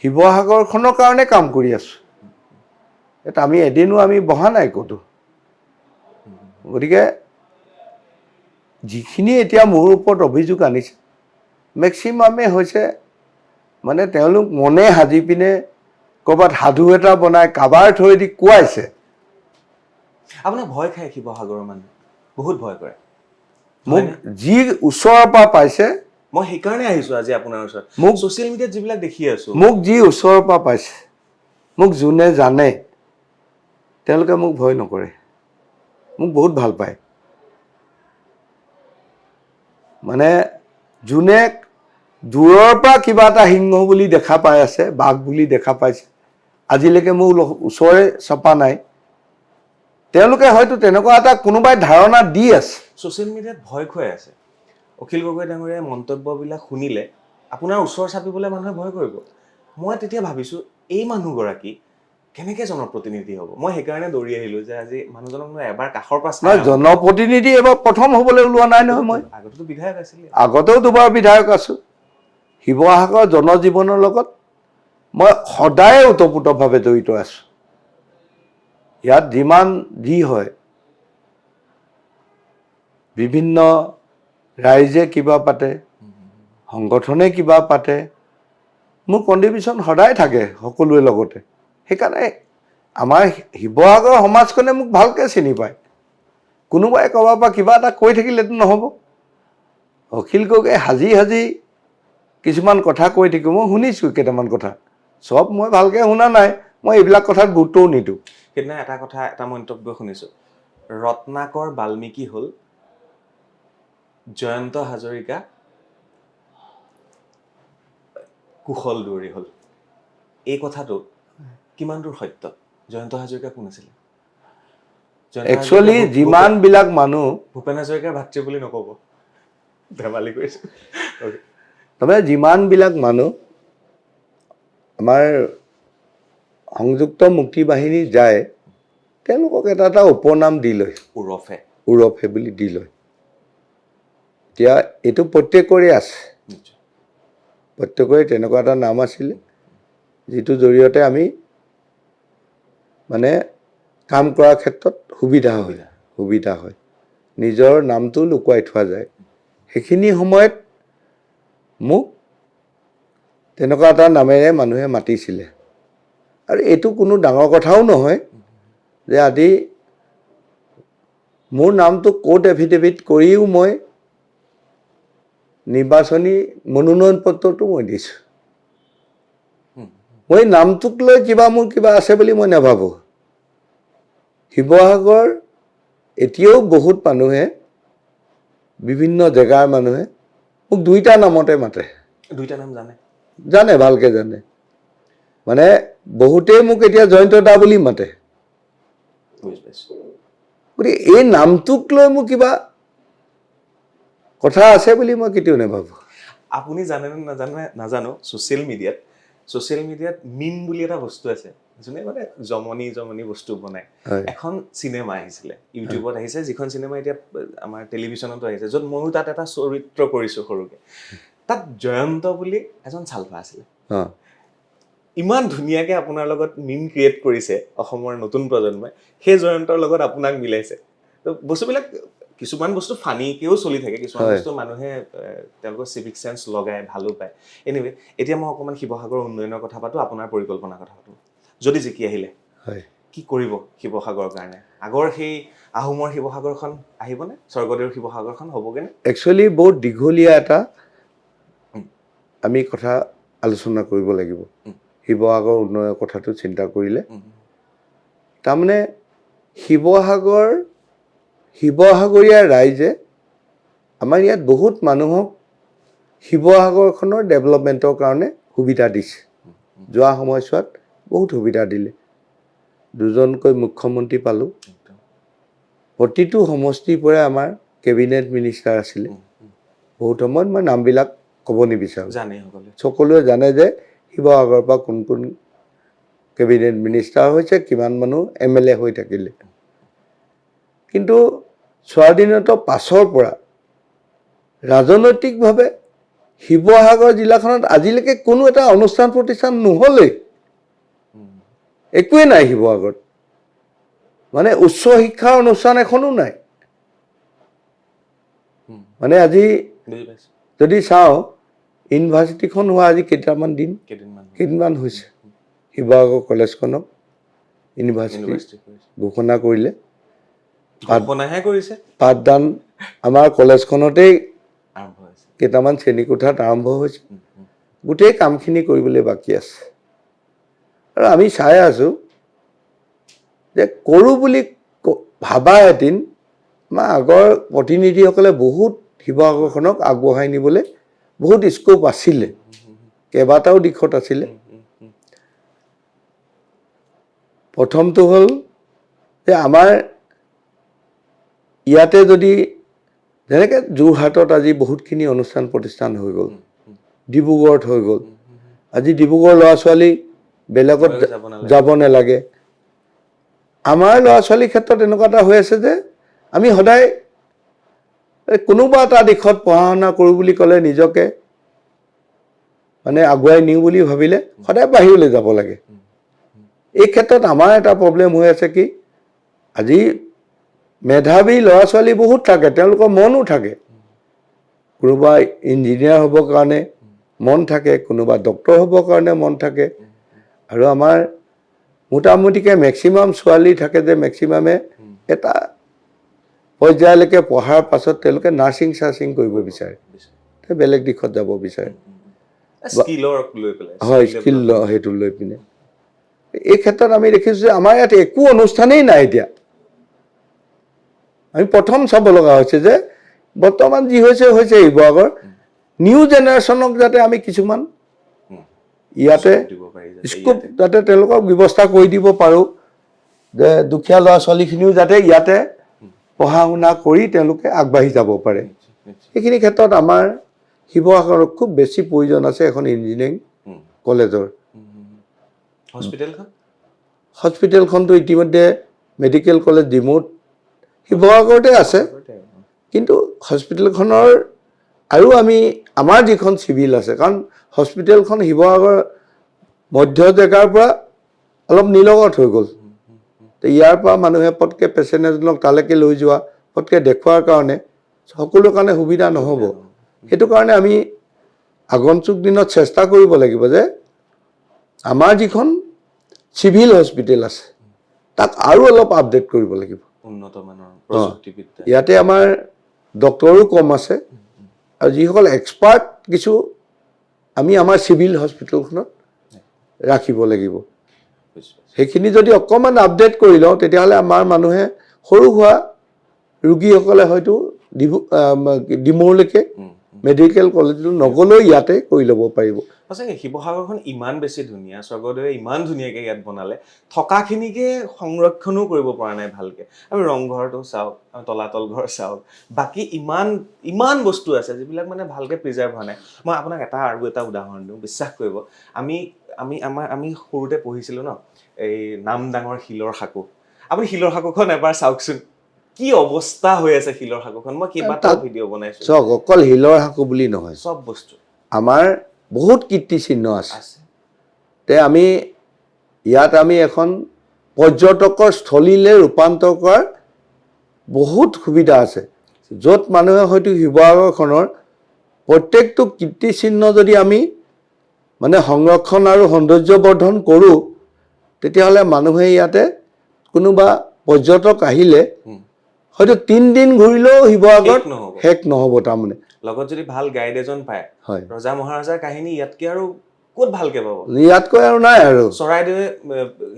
শিৱসাগৰখনৰ কাৰণে কাম কৰি আছোঁ। আমি এদিনো বহা নাই ক'তো। গতিকে যিখিনি এতিয়া মোৰ ওপৰত অভিযোগ আনিছে মেক্সিমামে হৈছে মানে তেওঁলোক মনে সাজি পিনে ক'ৰবাত সাধু এটা বনাই কাবাৰ থৈদি কোৱাইছে। আপোনাক ভয় খায় শিৱসাগৰৰ মানুহে, বহুত ভয় কৰে। মোক যি ওচৰৰ পৰা পাইছে, মই সেইকাৰণে আহিছোঁ আজি আপোনাৰ ওচৰত। মোক ছ'চিয়েল মিডিয়াত যিবিলাক দেখি আছোঁ, মোক যি ওচৰৰ পৰা পাইছে, মোক যোনে জানে তেওঁলোকে মোক ভয় নকৰে, মোক বহুত ভাল পায়। মানে যোনে দূৰৰ পৰা কিবা এটা সিংহ বুলি দেখা পাই আছে, বাঘ বুলি দেখা পাইছে, আজিলৈকে মোৰ ওচৰে চপা নাই, তেওঁলোকে হয়তো তেনেকুৱা এটা কোনোবাই ধাৰণা দি আছে। ছ'চিয়েল মিডিয়াত ভয় খুৱাই আছে। অখিল গগৈ ডাঙৰীয়াৰ মন্তব্যবিলাক শুনিলে আপোনাৰ ওচৰ চাপিবলৈ মানুহে ভয় কৰিব। মই তেতিয়া ভাবিছোঁ এই মানুহগৰাকী কেনেকৈ জনপ্ৰতিনিধি হ'ব। মই সেইকাৰণে দৌৰি আহিলোঁ যে আজি মানুহজনক মই এবাৰ কাষৰ পৰা চাই আহোঁ। জনপ্ৰতিনিধি এবাৰ প্ৰথম হ'বলৈ ওলোৱা নাই নহয়। মই আগতেতো বিধায়ক আছিলে, আগতেও দুবাৰ বিধায়ক আছোঁ। শিৱসাগৰ জনজীৱনৰ লগত মই সদায়ে ওতপ্ৰোতভাৱে জড়িত আছোঁ। ইয়াত যিমান যি হয়, বিভিন্ন ৰাইজে কিবা পাতে, সংগঠনে কিবা পাতে, মোৰ কণ্ট্ৰিবিউশ্যন সদায় থাকে সকলোৰে লগতে। সেইকাৰণে আমাৰ শিৱসাগৰ সমাজখনে মোক ভালকৈ চিনি পায়। কোনোবাই ক'ৰবাৰ পৰা কিবা এটা কৈ থাকিলেতো নহ'ব। অখিল গগৈয়ে সাজি কিছুমান কথা কৈ থাকিব, মই শুনিছোঁ কেইটামান কথা, চব মই ভালকৈ শুনা নাই, মই এইবিলাক কথাত গুৰুত্বও নিদিওঁ। সেইদিনা এটা মন্তব্য শুনিছোঁ, ৰত্নাকৰ বাল্মীকি হ'ল জয়ন্ত হাজৰিকা কুশল দুৱৰী হ'ল। এই কথাটো কিমান দূৰ সত্য? জয়ন্ত হাজৰিকা কোন আছিলে? একচুৱেলি যিমানবিলাক মানুহ, ভূপেন হাজৰিকাৰ ভাতৃ বুলি নক'ব, ধেমালি কৰিছোঁ। তাৰমানে যিমানবিলাক মানুহ আমাৰ সংযুক্ত মুক্তি বাহিনী যায়, তেওঁলোকক এটা এটা উপনাম দি লয়, ওৰফে বুলি দি লয়। এতিয়া এইটো প্ৰত্যেকৰে আছে, প্ৰত্যেকৰে তেনেকুৱা এটা নাম আছিলে, যিটো জৰিয়তে আমি মানে কাম কৰাৰ ক্ষেত্ৰত সুবিধা হয়, নিজৰ নামটো লুকুৱাই থোৱা যায়। সেইখিনি সময়ত মোক তেনেকুৱা এটা নামেৰে মানুহে মাতিছিলে। আৰু এইটো কোনো ডাঙৰ কথাও নহয় যে আজি মোৰ নামটো কোৰ্ট এফিডেভিট কৰিও মই নিৰ্বাচনী মনোনয়ন পত্ৰটো মই দিছোঁ। মই নামটোক লৈ মোৰ কিবা আছে বুলি মই নাভাবোঁ। শিৱসাগৰ এতিয়াও বহুত মানুহে, বিভিন্ন জেগাৰ মানুহে মোক দুইটা নামতে মাতে। দুইটা নাম জানে, ভালকৈ জানে। মানে বহুতেই মোক এতিয়া জয়ন্ত দা বুলি মাতে। গতিকে এই নামটোক লৈ মোৰ কিবা কথা আছে বুলি মই কেতিয়াও নাভাবোঁ। আপুনি জানেনে নাজানো, ছ'চিয়েল মিডিয়াত মিম বুলি এটা বস্তু আছে, যোনে মানে জমনি বস্তু বনায়। এখন চিনেমা আহিছিলে, ইউটিউবত আহিছে, যিখন চিনেমা এতিয়া আমাৰ টেলিভিশ্যনতো আহিছে, য'ত ময়ো তাত এটা চৰিত্ৰ কৰিছোঁ সৰুকৈ। তাত জয়ন্ত বুলি এজন চালফা আছিলে। ইমান ধুনীয়াকৈ আপোনাৰ লগত মিম ক্ৰিয়েট কৰিছে অসমৰ নতুন প্ৰজন্মই, সেই জয়ন্তৰ লগত আপোনাক মিলাইছে। তো বস্তুবিলাক কিছুমান বস্তু ফানিকেও চলি থাকে, কিছুমান বস্তু মানুহে তেওঁলোকৰ চিভিক চেন্স লগাই ভালো পায়। এনিৱে, এতিয়া মই অকণমান শিৱসাগৰৰ উন্নয়নৰ কথা পাতোঁ, আপোনাৰ পৰিকল্পনাৰ কথা পাতোঁ। যদি জিকি আহিলে কি কৰিব শিৱসাগৰৰ কাৰণে? আগৰ সেই আহোমৰ শিৱসাগৰখন আহিবনে? স্বৰ্গদেউৰ শিৱসাগৰখন হ'বগৈনে? একচুৱেলি বহুত দীঘলীয়া এটা আমি কথা আলোচনা কৰিব লাগিব শিৱসাগৰ উন্নয়নৰ কথাটো চিন্তা কৰিলে। তাৰমানে শিৱসাগৰ শিৱসাগৰীয়া ৰাইজে আমাৰ ইয়াত বহুত মানুহক শিৱসাগৰখনৰ ডেভেলপমেণ্টৰ কাৰণে সুবিধা দিছে। যোৱা সময়ছোৱাত বহুত সুবিধা দিলে। 2জনকৈ মুখ্যমন্ত্ৰী পালোঁ। প্ৰতিটো সমষ্টিৰ পৰাই আমাৰ কেবিনেট মিনিষ্টাৰ আছিলে। বহুত সময়ত মই নামবিলাক ক'ব নিবিচাৰোঁ, সকলোৱে জানে যে শিৱসাগৰৰ পৰা কোন কোন কেবিনেট মিনিষ্টাৰ হৈছে, কিমান মানুহ MLA হৈ থাকিলে। কিন্তু স্বাধীনতাৰ পাছৰ পৰা ৰাজনৈতিকভাৱে শিৱসাগৰ জিলাখনত আজিলৈকে কোনো এটা অনুষ্ঠান প্ৰতিষ্ঠান নহ'লেই, একোৱেই নাই শিৱসাগৰত। মানে উচ্চ শিক্ষাৰ অনুষ্ঠান এখনো নাই। মানে আজি যদি চাওঁ, ইউনিভাৰ্চিটিখন হোৱা আজি কেইদিনমান হৈছে। শিৱসাগৰ কলেজখনক ইউনিভাৰ্চিটি ঘোষণা কৰিলে। পাঠদান আমাৰ কলেজখনতেই কেইটামান শ্ৰেণীকোঠাত আৰম্ভ হৈছে। গোটেই কামখিনি কৰিবলৈ বাকী আছে। আৰু আমি চাই আছোঁ যে কৰোঁ বুলি ভাবা এদিন আমাৰ আগৰ প্ৰতিনিধিসকলে বহুত শিৱসাগৰখনক আগবঢ়াই নিবলৈ বহুত স্কোপ আছিলে, কেইবাটাও দিশত আছিলে। প্ৰথমটো হ'ল যে আমাৰ ইয়াতে যদি যেনেকৈ যোৰহাটত আজি বহুতখিনি অনুষ্ঠান প্ৰতিষ্ঠান হৈ গ'ল, ডিব্ৰুগড়ত হৈ গ'ল। আজি ডিব্ৰুগড়ৰ ল'ৰা ছোৱালী বেলেগত যাব নালাগে। আমাৰ ল'ৰা ছোৱালীৰ ক্ষেত্ৰত এনেকুৱা এটা হৈ আছে যে আমি সদায় কোনোবা এটা দিশত পঢ়া শুনা কৰোঁ বুলি ক'লে, নিজকে মানে আগুৱাই নিওঁ বুলি ভাবিলে সদায় বাহিৰলৈ যাব লাগে। এই ক্ষেত্ৰত আমাৰ এটা প্ৰব্লেম হৈ আছে কি, আজি মেধাৱী ল'ৰা ছোৱালী বহুত থাকে, তেওঁলোকৰ মনো থাকে। কোনোবা ইঞ্জিনিয়াৰ হ'বৰ কাৰণে মন থাকে, কোনোবা ডক্তৰ হ'বৰ কাৰণে মন থাকে। আৰু আমাৰ মোটামুটিকৈ মেক্সিমাম ছোৱালী থাকে যে মেক্সিমামে এটা পৰ্যায়লৈকে পঢ়াৰ পাছত তেওঁলোকে নাৰ্ছিং কৰিব বিচাৰে, বেলেগ দিশত যাব বিচাৰে। হয়, স্কিল সেইটো লৈ পিনে। এই ক্ষেত্ৰত আমি দেখিছোঁ যে আমাৰ ইয়াত একো অনুষ্ঠানেই নাই এতিয়া। আমি প্ৰথম চাব লগা হৈছে যে বৰ্তমান যি হৈছে শিৱসাগৰ নিউ জেনেৰেশ্যনক যাতে আমি কিছুমান ইয়াতে স্কোপ যাতে তেওঁলোকক ব্যৱস্থা কৰি দিব পাৰোঁ, যে দুখীয়া ল'ৰা ছোৱালীখিনিও যাতে ইয়াতে পঢ়া শুনা কৰি তেওঁলোকে আগবাঢ়ি যাব পাৰে। সেইখিনি ক্ষেত্ৰত আমাৰ শিৱসাগৰত খুব বেছি প্ৰয়োজন আছে এখন ইঞ্জিনিয়াৰিং কলেজৰ। হস্পিটেলখনটো ইতিমধ্যে মেডিকেল কলেজ ডিমৌত শিৱসাগৰতে আছে, কিন্তু হস্পিটেলখনৰ আৰু আমাৰ যিখন চিভিল আছে, কাৰণ হস্পিটেলখন শিৱসাগৰ মধ্য জেগাৰ পৰা অলপ নিলগত হৈ গ'ল। ইয়াৰ পৰা মানুহে পটকৈ পেচেণ্ট এজনক তালৈকে লৈ যোৱা, পটকৈ দেখুৱাৰ কাৰণে সকলো কাৰণে সুবিধা নহ'ব। সেইটো কাৰণে আমি আগন্তুক দিনত চেষ্টা কৰিব লাগিব যে আমাৰ যিখন চিভিল হস্পিটেল আছে তাক আৰু অলপ আপডেট কৰিব লাগিব। ইয়াতে আমাৰ ডক্টৰো কম আছে, আৰু যিসকল এক্সপাৰ্ট কিছু আমি আমাৰ চিভিল হস্পিটেলখনত ৰাখিব লাগিব। সেইখিনি যদি অকণমান আপডেট কৰি লওঁ, তেতিয়াহ'লে আমাৰ মানুহে সৰু সুৰা ৰোগীসকলে হয়তো ডিমৌলৈকে মেডিকেল কলেজটো নগ'লেও ইয়াতে কৰি ল'ব পাৰিব। সঁচাকৈ শিৱসাগৰখন ইমান বেছি ধুনীয়া, স্বৰ্গদেৱে ইমান ধুনীয়াকৈ ইয়াত বনালে, থকাখিনিকে সংৰক্ষণো কৰিব পৰা নাই ভালকৈ। আমি ৰংঘৰটো চাওক, তলাতল ঘৰ চাওক, বাকী ইমান বস্তু আছে যিবিলাক মানে ভালকৈ প্ৰিজাৰ্ভ হোৱা নাই। মই আপোনাক আৰু এটা উদাহৰণ দিওঁ, বিশ্বাস কৰিব। আমি সৰুতে পঢ়িছিলোঁ ন, এই নামদাঙৰ শিলৰ সাঁকো। আপুনি শিলৰ সাঁকোখন এবাৰ চাওকচোন, কি অৱস্থা হৈ আছে শিলৰ সাঁকোখন। মই কেইবাটাও ভিডিঅ' বনাইছোঁ। চাওক, অকল শিলৰ সাঁকো বুলি নহয়, চব বস্তু আমাৰ বহুত কীৰ্তিচিহ্ন আছে। ইয়াত আমি এখন পৰ্যটকৰ স্থলীলৈ ৰূপান্তৰ কৰাৰ বহুত সুবিধা আছে, য'ত মানুহে হয়তো শিৱসাগৰখনৰ প্ৰত্যেকটো কীৰ্তিচিহ্ন যদি আমি মানে সংৰক্ষণ আৰু সৌন্দৰ্যবৰ্ধন কৰোঁ, তেতিয়াহ'লে মানুহে ইয়াতে কোনোবা পৰ্যটক আহিলে হয়তো 3 দিন ঘূৰিলেও শিৱসাগৰত শেষ নহ'ব। তাৰমানে লগত যদি ভাল গাইড এজন পায়, ৰজা মহাৰজাৰ কাহিনী ইয়াতকৈ আৰু ক'ত ভালকে পাব? ইয়াতকৈ আৰু নাই আৰু। চৰাইদেৱে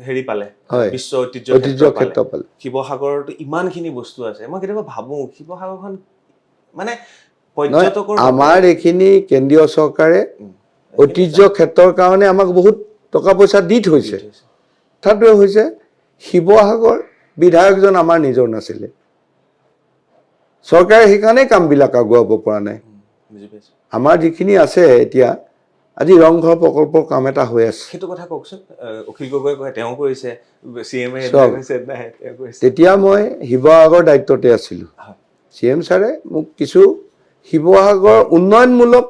হেৰি পালে, হয়, বিশ্ব ঐতিহ্য ঐতিহ্য ক্ষেত্ৰ পালে। শিৱসাগৰতো ইমানখিনি বস্তু আছে। মই কেতিয়াবা ভাবোঁ শিৱসাগৰখন মানে নহয়, পৰ্যটকৰ আমাৰ এইখিনি কেন্দ্ৰীয় চৰকাৰে ঐতিহ্য ক্ষেত্ৰৰ কাৰণে আমাক বহুত টকা পইচা দি থৈছে। কথাটোৱে হৈছে শিৱসাগৰ বিধায়কজন আমাৰ নিজৰ নাছিলে। চৰকাৰে সেইকাৰণেই কামবিলাক আগুৱাব পৰা নাই। বুজি পাইছোঁ। আমাৰ যিখিনি আছে এতিয়া, আজি ৰংঘৰ প্ৰকল্পৰ কাম এটা হৈ আছে। সেইটো কথা কওকচোন। অখিল গগৈ কয় তেওঁ কৰিছে, CM চব কৈছে নাই তেওঁ কৰিছে। তেতিয়া মই শিৱসাগৰ দায়িত্বতে আছিলোঁ। CM ছাৰে মোক কিছু শিৱসাগৰ উন্নয়নমূলক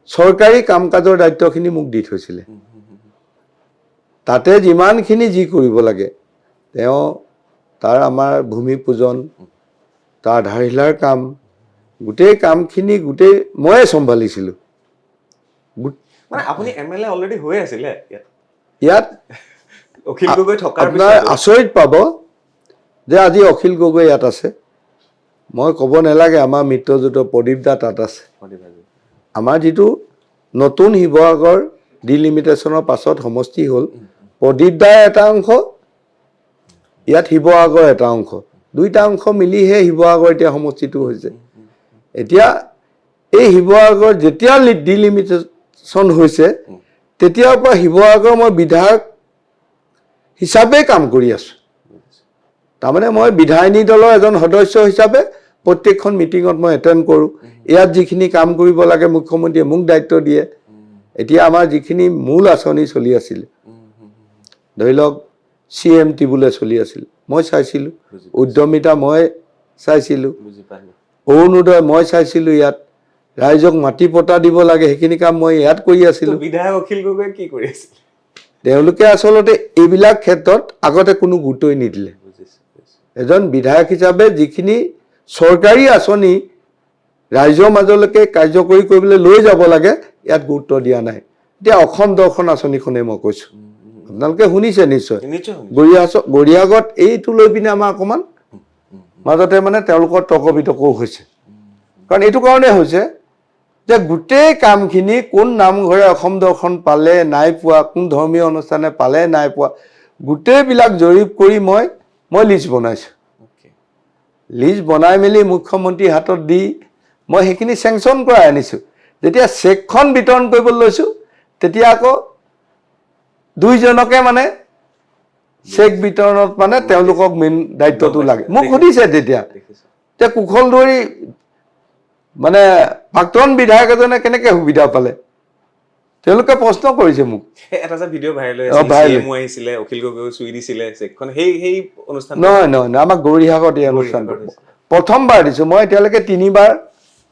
চৰকাৰী কাম কাজৰ দায়িত্বখিনি মোক দি থৈছিলে। তাতে যিমানখিনি যি কৰিব লাগে, তেওঁ তাৰ আমাৰ ভূমি পূজন, তাৰ আধাৰশিলাৰ কাম, গোটেই কামখিনি ময়ে চম্ভালিছিলোঁ। মানে আপুনি MLA অলৰেডি হৈ আছিলে ইয়াত অখিল গগৈ থকাৰ আপোনাৰ পিছতো। আচৰিত পাব যে আজি অখিল গগৈ ইয়াত আছে। মই ক'ব নালাগে আমাৰ মিত্ৰজোঁটৰ প্ৰদীপ দা তাত আছে। আমাৰ যিটো নতুন শিৱসাগৰ ডিলিমিটেশ্যনৰ পাছত সমষ্টি হ'ল, প্ৰদীপ দাৰ এটা অংশ, ইয়াত শিৱসাগৰ এটা অংশ, দুইটা অংশ মিলিহে শিৱসাগৰ এতিয়া সমষ্টিটো হৈছে। এতিয়া এই শিৱসাগৰ যেতিয়া ডিলিমিটেশ্যন হৈছে, তেতিয়াৰ পৰা শিৱসাগৰ মই বিধায়ক হিচাপে কাম কৰি আছোঁ। তাৰমানে মই বিধায়িনী দলৰ এজন সদস্য হিচাপে প্ৰত্যেকখন মিটিঙত মই এটেণ্ড কৰোঁ। ইয়াত যিখিনি কাম কৰিব লাগে মুখ্যমন্ত্ৰীয়ে মোক দায়িত্ব দিয়ে। এতিয়া আমাৰ যিখিনি মূল আঁচনি চলি আছিল, ধৰি লওক CMT বোলে চলি আছিল, মই চাইছিলোঁ। উদ্যমিতা মই চাইছিলোঁ। অৰুণোদয় মই চাইছিলোঁ। ইয়াত ৰাইজক মাটি পট্টা দিব লাগে, সেইখিনি কাম মই ইয়াত কৰি আছিলোঁ। বিধায়ক অখিল গগৈ কি কৰি আছিল? তেওঁলোকে আচলতে এইবিলাক ক্ষেত্ৰত আগতে কোনো গুৰুত্বই নিদিলে। এজন বিধায়ক হিচাপে যিখিনি চৰকাৰী আঁচনি ৰাইজৰ মাজলৈকে কাৰ্যকৰী কৰিবলৈ লৈ যাব লাগে, ইয়াত গুৰুত্ব দিয়া নাই। এতিয়া অসম দৰ্শন আঁচনিখনেই মই কৈছোঁ, আপোনালোকে শুনিছে নিশ্চয়। গড়িয়াগত এইটো লৈ পিনে আমাৰ অকণমান মাজতে মানে তেওঁলোকৰ তৰ্ক বিতৰ্কও হৈছে। কাৰণ এইটো কাৰণে হৈছে যে গোটেই কামখিনি কোন নামঘৰে অসম দৰ্শন পালে নাই পোৱা, কোন ধৰ্মীয় অনুষ্ঠানে পালে নাই পোৱা, গোটেইবিলাক জৰীপ কৰি মই লিষ্ট বনাইছোঁ। লিষ্ট বনাই মেলি মুখ্যমন্ত্ৰীৰ হাতত দি মই সেইখিনি চেংচন কৰাই আনিছোঁ। যেতিয়া চেকখন বিতৰণ কৰিবলৈ লৈছোঁ, তেতিয়া আকৌ দুইজনকে মানে চেক বিতৰণত মানে তেওঁলোকক মেইন দায়িত্বটো লাগে। মোক সুধিছে তেতিয়া যে কুশল দৌৰী মানে প্ৰাক্তন বিধায়ক এজনে কেনেকৈ সুবিধা পালে, তেওঁলোকে প্ৰশ্ন কৰিছে মোক। এটা যে ভিডিঅ' ভাইৰেল হৈ আছিল, CM আহিছিলে, অখিল গগৈ চুই দিছিলে চেকখন, সেই অনুষ্ঠান নহয়, আমাক গৌৰীসাগৰত এই অনুষ্ঠানটো প্ৰথমবাৰ দিছোঁ। মই এতিয়ালৈকে 3বাৰ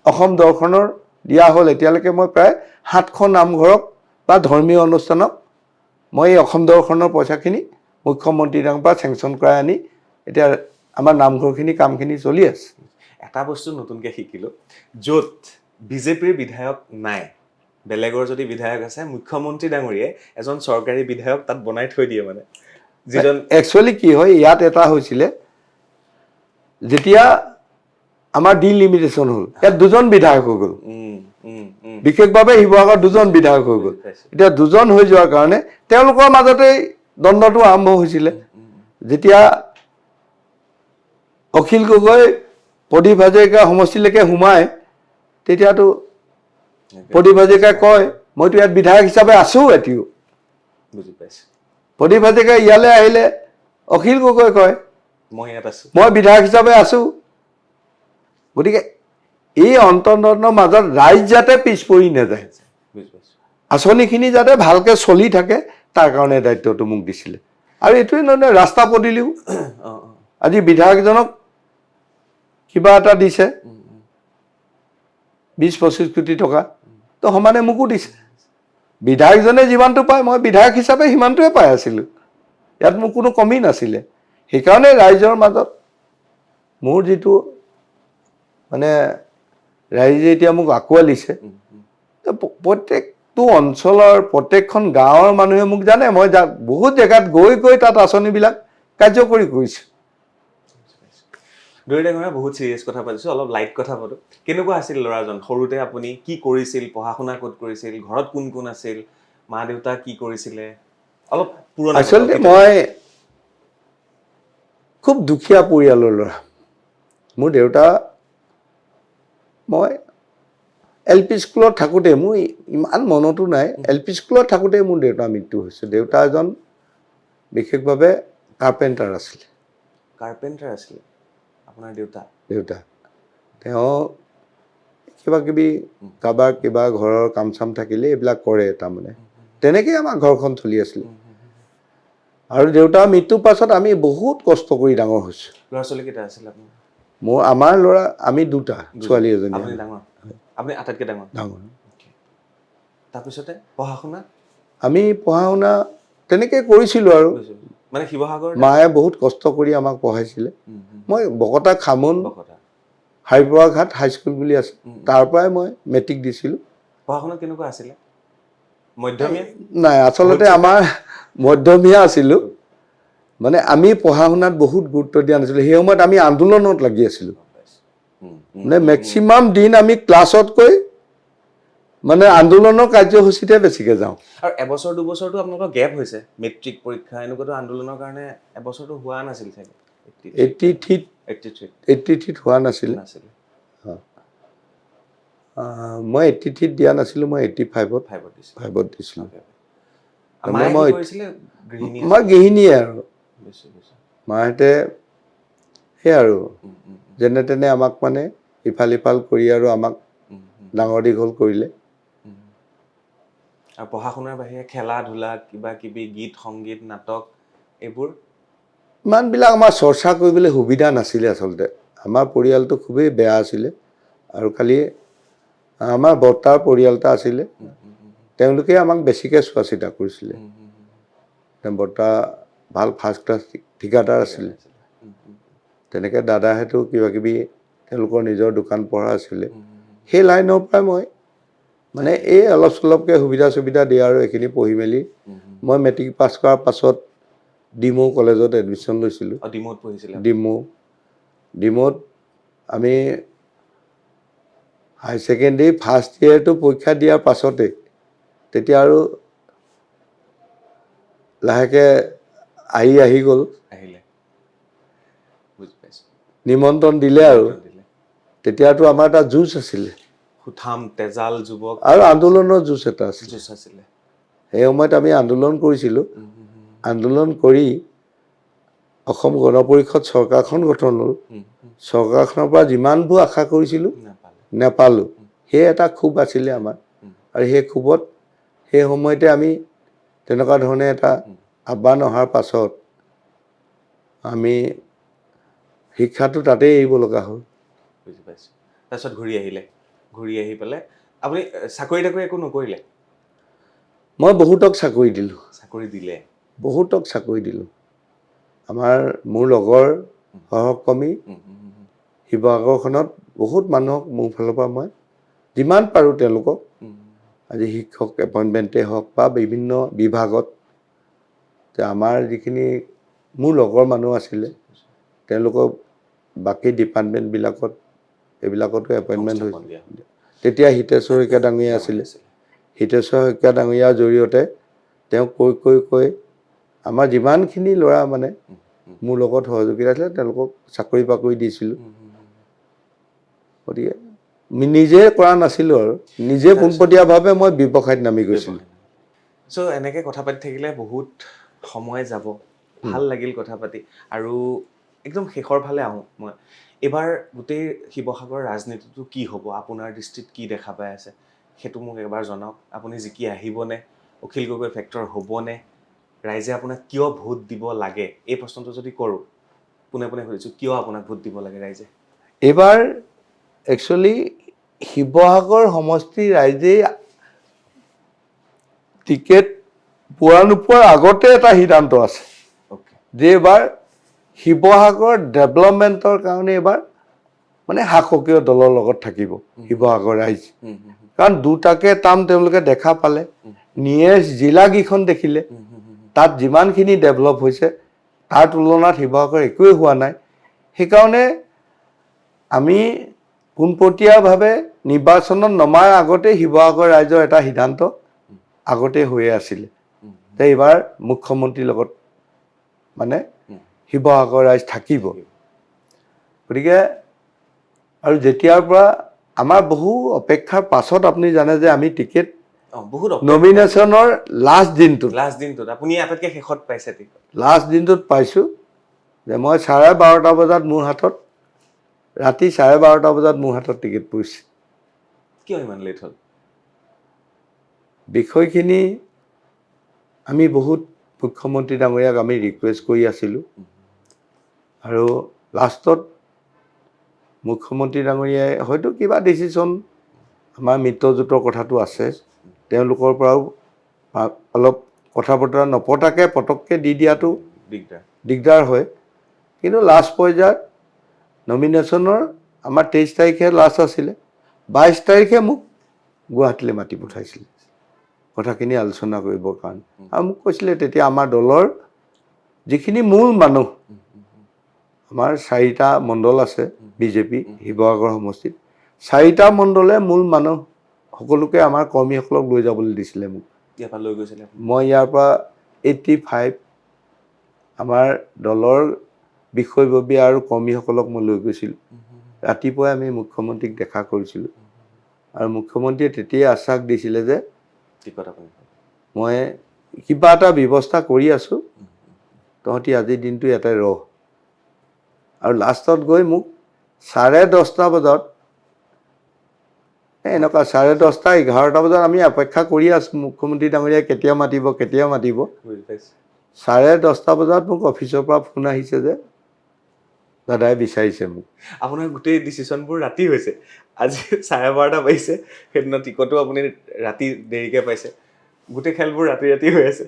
অসম দৰ্শনৰ দিয়া হ'ল। এতিয়ালৈকে মই প্ৰায় 7খন নামঘৰক বা ধৰ্মীয় অনুষ্ঠানক মই এই অসম দৰ্শনৰ পইচাখিনি মুখ্যমন্ত্ৰীৰ পৰা চেংচন কৰাই আনি এতিয়া আমাৰ নামঘৰখিনি কামখিনি চলি আছে। এটা বস্তু নতুনকৈ শিকিলোঁ, য'ত BJPৰ বিধায়ক নাই, বেলেগৰ যদি বিধায়ক আছে, মুখ্যমন্ত্ৰী ডাঙৰীয়াই এজন চৰকাৰী বিধায়ক তাত বনাই থৈ দিয়ে। মানে যিজন একচুৱেলি কি হয়, ইয়াত এটা হৈছিলে যেতিয়া আমাৰ ডিলিমিটেশ্যন হ'ল, ইয়াত 2জন বিধায়ক হৈ গ'ল। বিশেষভাৱে শিৱসাগৰত 2জন বিধায়ক হৈ গ'ল। এতিয়া 2জন হৈ যোৱাৰ কাৰণে তেওঁলোকৰ মাজতেই দ্বন্দ্বটো আৰম্ভ হৈছিলে। যেতিয়া অখিল গগৈ প্ৰদীপ হাজৰিকা সমষ্টিলৈকে সোমায়, তেতিয়াতো প্ৰদীপ হাজৰিকাই কয় মইতো ইয়াত বিধায়ক হিচাপে আছোঁ এতিয়াও। প্ৰদীপ হাজৰিকাই ইয়ালৈ আহিলে অখিল গগৈ কয় মই বিধায়ক হিচাপে আছোঁ। গতিকে এই অন্তৰ্দ্বন্দ্বৰ মাজত ৰাইজ যাতে পিছ পৰি নাযায়, আঁচনিখিনি যাতে ভালকৈ চলি থাকে, তাৰ কাৰণে দায়িত্বটো মোক দিছিলে। আৰু এইটোৱে নহয়, ৰাস্তা পদূলিও আজি বিধায়কজনক কিবা এটা দিছে 20-25 কোটি টকা, তো সমানে মোকো দিছে। বিধায়কজনে যিমানটো পায় মই বিধায়ক হিচাপে সিমানটোৱে পাই আছিলোঁ। ইয়াত মোৰ কোনো কমি নাছিলে। সেইকাৰণে ৰাইজৰ মাজত মোৰ যিটো মানে ৰাইজে এতিয়া মোক আঁকোৱালিছে, প্ৰত্যেকটো অঞ্চলৰ প্ৰত্যেকখন গাঁৱৰ মানুহে মোক জানে। মই বহুত জেগাত গৈ তাত আঁচনিবিলাক কাৰ্যকৰী কৰিছোঁ। দুয়োটা বহুত চিৰিয়াছ কথা পাতিছোঁ, অলপ লাইট কথা পাতোঁ। কেনেকুৱা আছিল ল'ৰাজন সৰুতে? আপুনি কি কৰিছিল? পঢ়া শুনা ক'ত কৰিছিল? ঘৰত কোন কোন আছিল? মা দেউতা কি কৰিছিলে অলপ পুৰণি আচলতে মই খুব দুখীয়া পৰিয়ালৰ ল'ৰা মোৰ দেউতা মই LP স্কুলত থাকোঁতে মোৰ ইমান মনতো নাই LP স্কুলত থাকোঁতে মোৰ দেউতাৰ মৃত্যু হৈছে দেউতা এজন বিশেষভাৱে কাৰ্পেণ্টাৰ আছিলে কাৰ্পেণ্টাৰ আছিলে আপোনাৰ দেউতা তেওঁ কিবা কিবি কাৰোবাৰ কিবা ঘৰৰ কাম চাম থাকিলে এইবিলাক কৰে তাৰমানে তেনেকেই আমাৰ ঘৰখন চলি আছিলে আৰু দেউতাৰ মৃত্যুৰ পাছত আমি বহুত কষ্ট কৰি ডাঙৰ হৈছোঁ ল'ৰা ছোৱালী কেইটা আছিলে আপোনাৰ আমাৰ ল'ৰা আমি দুটা ছোৱালী এজনী আপুনি ডাঙৰ আপুনি আটাইতকৈ ডাঙৰ তাৰপিছতে পঢ়া শুনা আমি পঢ়া শুনা তেনেকৈ কৰিছিলোঁ আৰু মানে শিৱসাগৰ মায়ে বহুত কষ্ট কৰি আমাক পঢ়াইছিলে মই বকতা খামুন হাৰিপৰা ঘাট হাইস্কুল বুলি আছে তাৰ পৰাই মই মেট্ৰিক দিছিলোঁ পঢ়া শুনা কেনেকুৱা আছিলে মধ্যমীয়া নাই আচলতে আমাৰ মধ্যমীয়া আছিলোঁ মানে আমি পঢ়া শুনাত বহুত গুৰুত্ব দিয়া নাছিলোঁ সেই সময়ত আমি আন্দোলনত লাগি আছিলোঁ মানে মেক্সিমাম দিন আমি ক্লাছতকৈ মানে আন্দোলনৰ কাৰ্যসূচীতে বেছিকৈ যাওঁ আৰু এবছৰ দুবছৰটো আপোনালোকৰ গেপ হৈছে মেট্ৰিক পৰীক্ষা এনেকুৱাতো আন্দোলনৰ কাৰণে এবছৰটো হোৱা নাছিল চাগে 83 হোৱা নাছিলে মই 83 দিয়া নাছিলোঁ মই 85 দিছিলোঁ মই মই গৃহিণীয়ে আৰু মাহঁতে সেই আৰু যেনে তেনে আমাক মানে ইফাল সিফাল কৰি আৰু আমাক ডাঙৰ দীঘল কৰিলে আৰু পঢ়া শুনাৰ বাহিৰে খেলা ধূলা কিবা কিবি গীত সংগীত নাটক এইবোৰ ইমানবিলাক আমাৰ চৰ্চা কৰিবলৈ সুবিধা নাছিলে আচলতে আমাৰ পৰিয়ালটো খুবেই বেয়া আছিলে আৰু খালি আমাৰ বৰ্তাৰ পৰিয়াল এটা আছিলে তেওঁলোকে আমাক বেছিকৈ চোৱা চিতা কৰিছিলে বৰ্তা ভাল ফাৰ্ষ্ট ক্লাছ ঠিকাদাৰ আছিলে তেনেকৈ দাদাহেঁতো কিবা কিবি তেওঁলোকৰ নিজৰ দোকান পোহাৰ আছিলে সেই লাইনৰ পৰাই মই মানে এই অলপ চলপকৈ সুবিধা চুবিধা দিয়া আৰু এইখিনি পঢ়ি মেলি মই মেট্ৰিক পাছ কৰাৰ পাছত ডিমৌ কলেজত এডমিশ্যন লৈছিলোঁ ডিমৌত আমি হাই ছেকেণ্ডেৰী ফাৰ্ষ্ট ইয়েৰটো পৰীক্ষা দিয়াৰ পাছতে তেতিয়া আৰু লাহেকৈ আহি গ'ল নিমন্ত্ৰণ দিলে আৰু তেতিয়াতো আমাৰ এটা যুঁজ আছিলে তেজাল যুৱক আৰু আন্দোলনৰ যুঁজ এটা আছিলে সেই সময়ত আমি আন্দোলন কৰিছিলোঁ আন্দোলন কৰি অসম গণ পৰিষদ চৰকাৰখন গঠন হ'ল চৰকাৰখনৰ পৰা যিমানবোৰ আশা কৰিছিলোঁ নেপালোঁ সেই এটা ক্ষোভ আছিলে আমাৰ আৰু সেই ক্ষোভত সেই সময়তে আমি তেনেকুৱা ধৰণে এটা আহ্বান অহাৰ পাছত আমি শিক্ষাটো তাতেই এৰিব লগা হ'ল বুজি পাইছোঁ তাৰপিছত ঘূৰি আহি পেলাই আপুনি চাকৰি তাকৰি একো নকৰিলে মই বহুতক চাকৰি দিলোঁ বহুতক চাকৰি দিলোঁ মোৰ লগৰ সহকৰ্মী শিৱসাগৰখনত বহুত মানুহক মোৰ ফালৰ পৰা মই যিমান পাৰোঁ তেওঁলোকক আজি শিক্ষক এপইণ্টমেণ্টেই হওক বা বিভিন্ন বিভাগত আমাৰ যিখিনি মোৰ লগৰ মানুহ আছিলে তেওঁলোকক বাকী ডিপাৰ্টমেণ্টবিলাকত এইবিলাকতো এপইণ্টমেণ্ট হৈছিল তেতিয়া হিতেশ্বৰ শইকীয়া ডাঙৰীয়া আছিলে হিতেশ্বৰ শইকীয়া ডাঙৰীয়াৰ জৰিয়তে তেওঁ কৈ আমাৰ যিমানখিনি ল'ৰা মানে মোৰ লগত সহযোগিতা আছিলে তেওঁলোকক চাকৰি বাকৰি দিছিলোঁ গতিকে নিজে কৰা নাছিলোঁ আৰু নিজে পোনপটীয়াভাৱে মই ব্যৱসায়ত নামি গৈছিলোঁ চ' এনেকৈ কথা পাতি থাকিলে বহুত সময় যাব ভাল লাগিল কথা পাতি আৰু একদম শেষৰ ফালে আহোঁ মই এইবাৰ গোটেই শিৱসাগৰ ৰাজনীতিটো কি হ'ব আপোনাৰ দৃষ্টিত কি দেখা পাই আছে সেইটো মোক এবাৰ জনাওক আপুনি জিকি আহিবনে অখিল গগৈ ফেক্টৰ হ'বনে ৰাইজে আপোনাক কিয় ভোট দিব লাগে এই প্ৰশ্নটো যদি কৰোঁ পোনে পোনে সুধিছোঁ কিয় আপোনাক ভোট দিব লাগে ৰাইজে এইবাৰ একচুৱেলি শিৱসাগৰ সমষ্টি ৰাইজেই টিকেট পোৱা নোপোৱাৰ আগতে এটা সিদ্ধান্ত আছে যে এইবাৰ শিৱসাগৰ ডেভেলপমেণ্টৰ কাৰণে এইবাৰ মানে শাসকীয় দলৰ লগত থাকিব শিৱসাগৰ ৰাইজ কাৰণ দুটাকে টাৰ্ম তেওঁলোকে দেখা পালে নিয়েষ্ট জিলাকেইখন দেখিলে তাত যিমানখিনি ডেভেলপ হৈছে তাৰ তুলনাত শিৱসাগৰ একোৱেই হোৱা নাই সেইকাৰণে আমি পোনপটীয়াভাৱে নিৰ্বাচনত নমাৰ আগতে শিৱসাগৰ ৰাইজৰ এটা সিদ্ধান্ত আগতে হৈয়ে আছিলে যে এইবাৰ মুখ্যমন্ত্ৰীৰ লগত মানে শিৱসাগৰ ৰাইজ থাকিব গতিকে আৰু যেতিয়াৰ পৰা আমাৰ বহু অপেক্ষাৰ পাছত আপুনি জানে যে আমি টিকেট বহুত নমিনেশ্যনৰ লাষ্ট দিনটোত আপুনি আটাইতকৈ শেষত পাইছে টিকট লাষ্ট দিনটোত পাইছোঁ যে মই 12:30 বজাত মোৰ হাতত ৰাতি 12:30 বজাত মোৰ হাতত টিকেট পৰিছে কিয় ইমান লেট হ'ল বিষয়খিনি আমি বহুত মুখ্যমন্ত্ৰী ডাঙৰীয়াক আমি ৰিকুৱেষ্ট কৰি আছিলোঁ আৰু লাষ্টত মুখ্যমন্ত্ৰী ডাঙৰীয়াই হয়তো কিবা ডিচিশ্যন আমাৰ মিত্ৰজোঁটৰ কথাটো আছে তেওঁলোকৰ পৰাও অলপ কথা বতৰা নপতাকৈ পটককৈ দি দিয়াটো দিগদাৰ হয় কিন্তু লাষ্ট পৰ্যায়ত নমিনেশ্যনৰ আমাৰ 23 তাৰিখে লাষ্ট আছিলে 22 তাৰিখে মোক গুৱাহাটীলৈ মাতি পঠাইছিলে কথাখিনি আলোচনা কৰিবৰ কাৰণে আৰু মোক কৈছিলে তেতিয়া আমাৰ দলৰ যিখিনি মূল মানুহ আমাৰ 4টা মণ্ডল আছে বিজেপি শিৱসাগৰ সমষ্টিত 4টা মণ্ডলে মূল মানুহ সকলোকে আমাৰ কৰ্মীসকলক লৈ যাবলৈ দিছিলে মোক ইয়াৰ পৰা লৈ গৈছিলে মই ইয়াৰ পৰা 85 আমাৰ দলৰ বিষয়ববীয়া আৰু কৰ্মীসকলক মই লৈ গৈছিলোঁ ৰাতিপুৱাই আমি মুখ্যমন্ত্ৰীক দেখা কৰিছিলোঁ আৰু মুখ্যমন্ত্ৰীয়ে তেতিয়াই আশ্বাস দিছিলে যে মই কিবা এটা ব্যৱস্থা কৰি আছোঁ তহঁতি আজিৰ দিনটো ইয়াতে ৰহ আৰু লাষ্টত গৈ মোক 10:30 বজাত এনেকুৱা 10:30 11টা বজাত আমি অপেক্ষা কৰি আছোঁ মুখ্যমন্ত্ৰী ডাঙৰীয়াই কেতিয়া মাতিব 10:30 বজাত মোক অফিচৰ পৰা ফোন আহিছে যে দাদাই বিচাৰিছে মোক আপোনাৰ গোটেই ডিচিশ্যনবোৰ ৰাতি হৈছে আজি 12:30 পাইছে সেইদিনা টিকটো আপুনি ৰাতি দেৰিকৈ পাইছে গোটেই খেলবোৰ ৰাতি হৈ আছে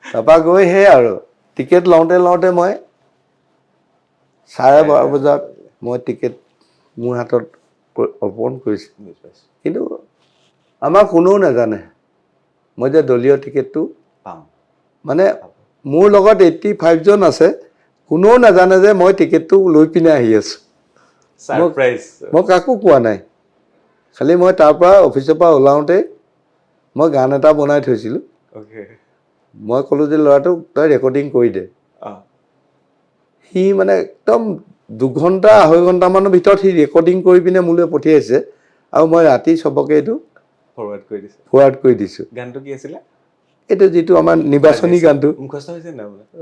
তাৰপৰা গৈ সেই আৰু টিকেট লওঁতে মই 12:30 বজাত মই টিকেট মোৰ হাতত অৰ্পণ কৰিছোঁ কিন্তু আমাৰ কোনেও নাজানে মই যে দলীয় টিকেটটো পাম মানে মোৰ লগত 85 জন আছে কোনেও নাজানে যে মই টিকেটটো লৈ পিনে আহি আছোঁ ছাৰপ্ৰাইজ মই কাকো কোৱা নাই খালি মই তাৰ পৰা অফিচৰ পৰা ওলাওঁতে মই গান এটা বনাই থৈছিলোঁ মই ক'লোঁ যে ল'ৰাটোক তই ৰেকৰ্ডিং কৰি দে সি মানে একদম 2 ঘণ্টা 2.5 ঘণ্টামানৰ ভিতৰত সি ৰেকৰ্ডিং কৰি পিনে মোলৈ পঠিয়াইছে আৰু মই ৰাতি চবকে এইটো ফৰৱাৰ্ড কৰি দিছোঁ গানটো কি আছিলে এইটো যিটো আমাৰ নিৰ্বাচনী গানটো মুখস্থ হৈছে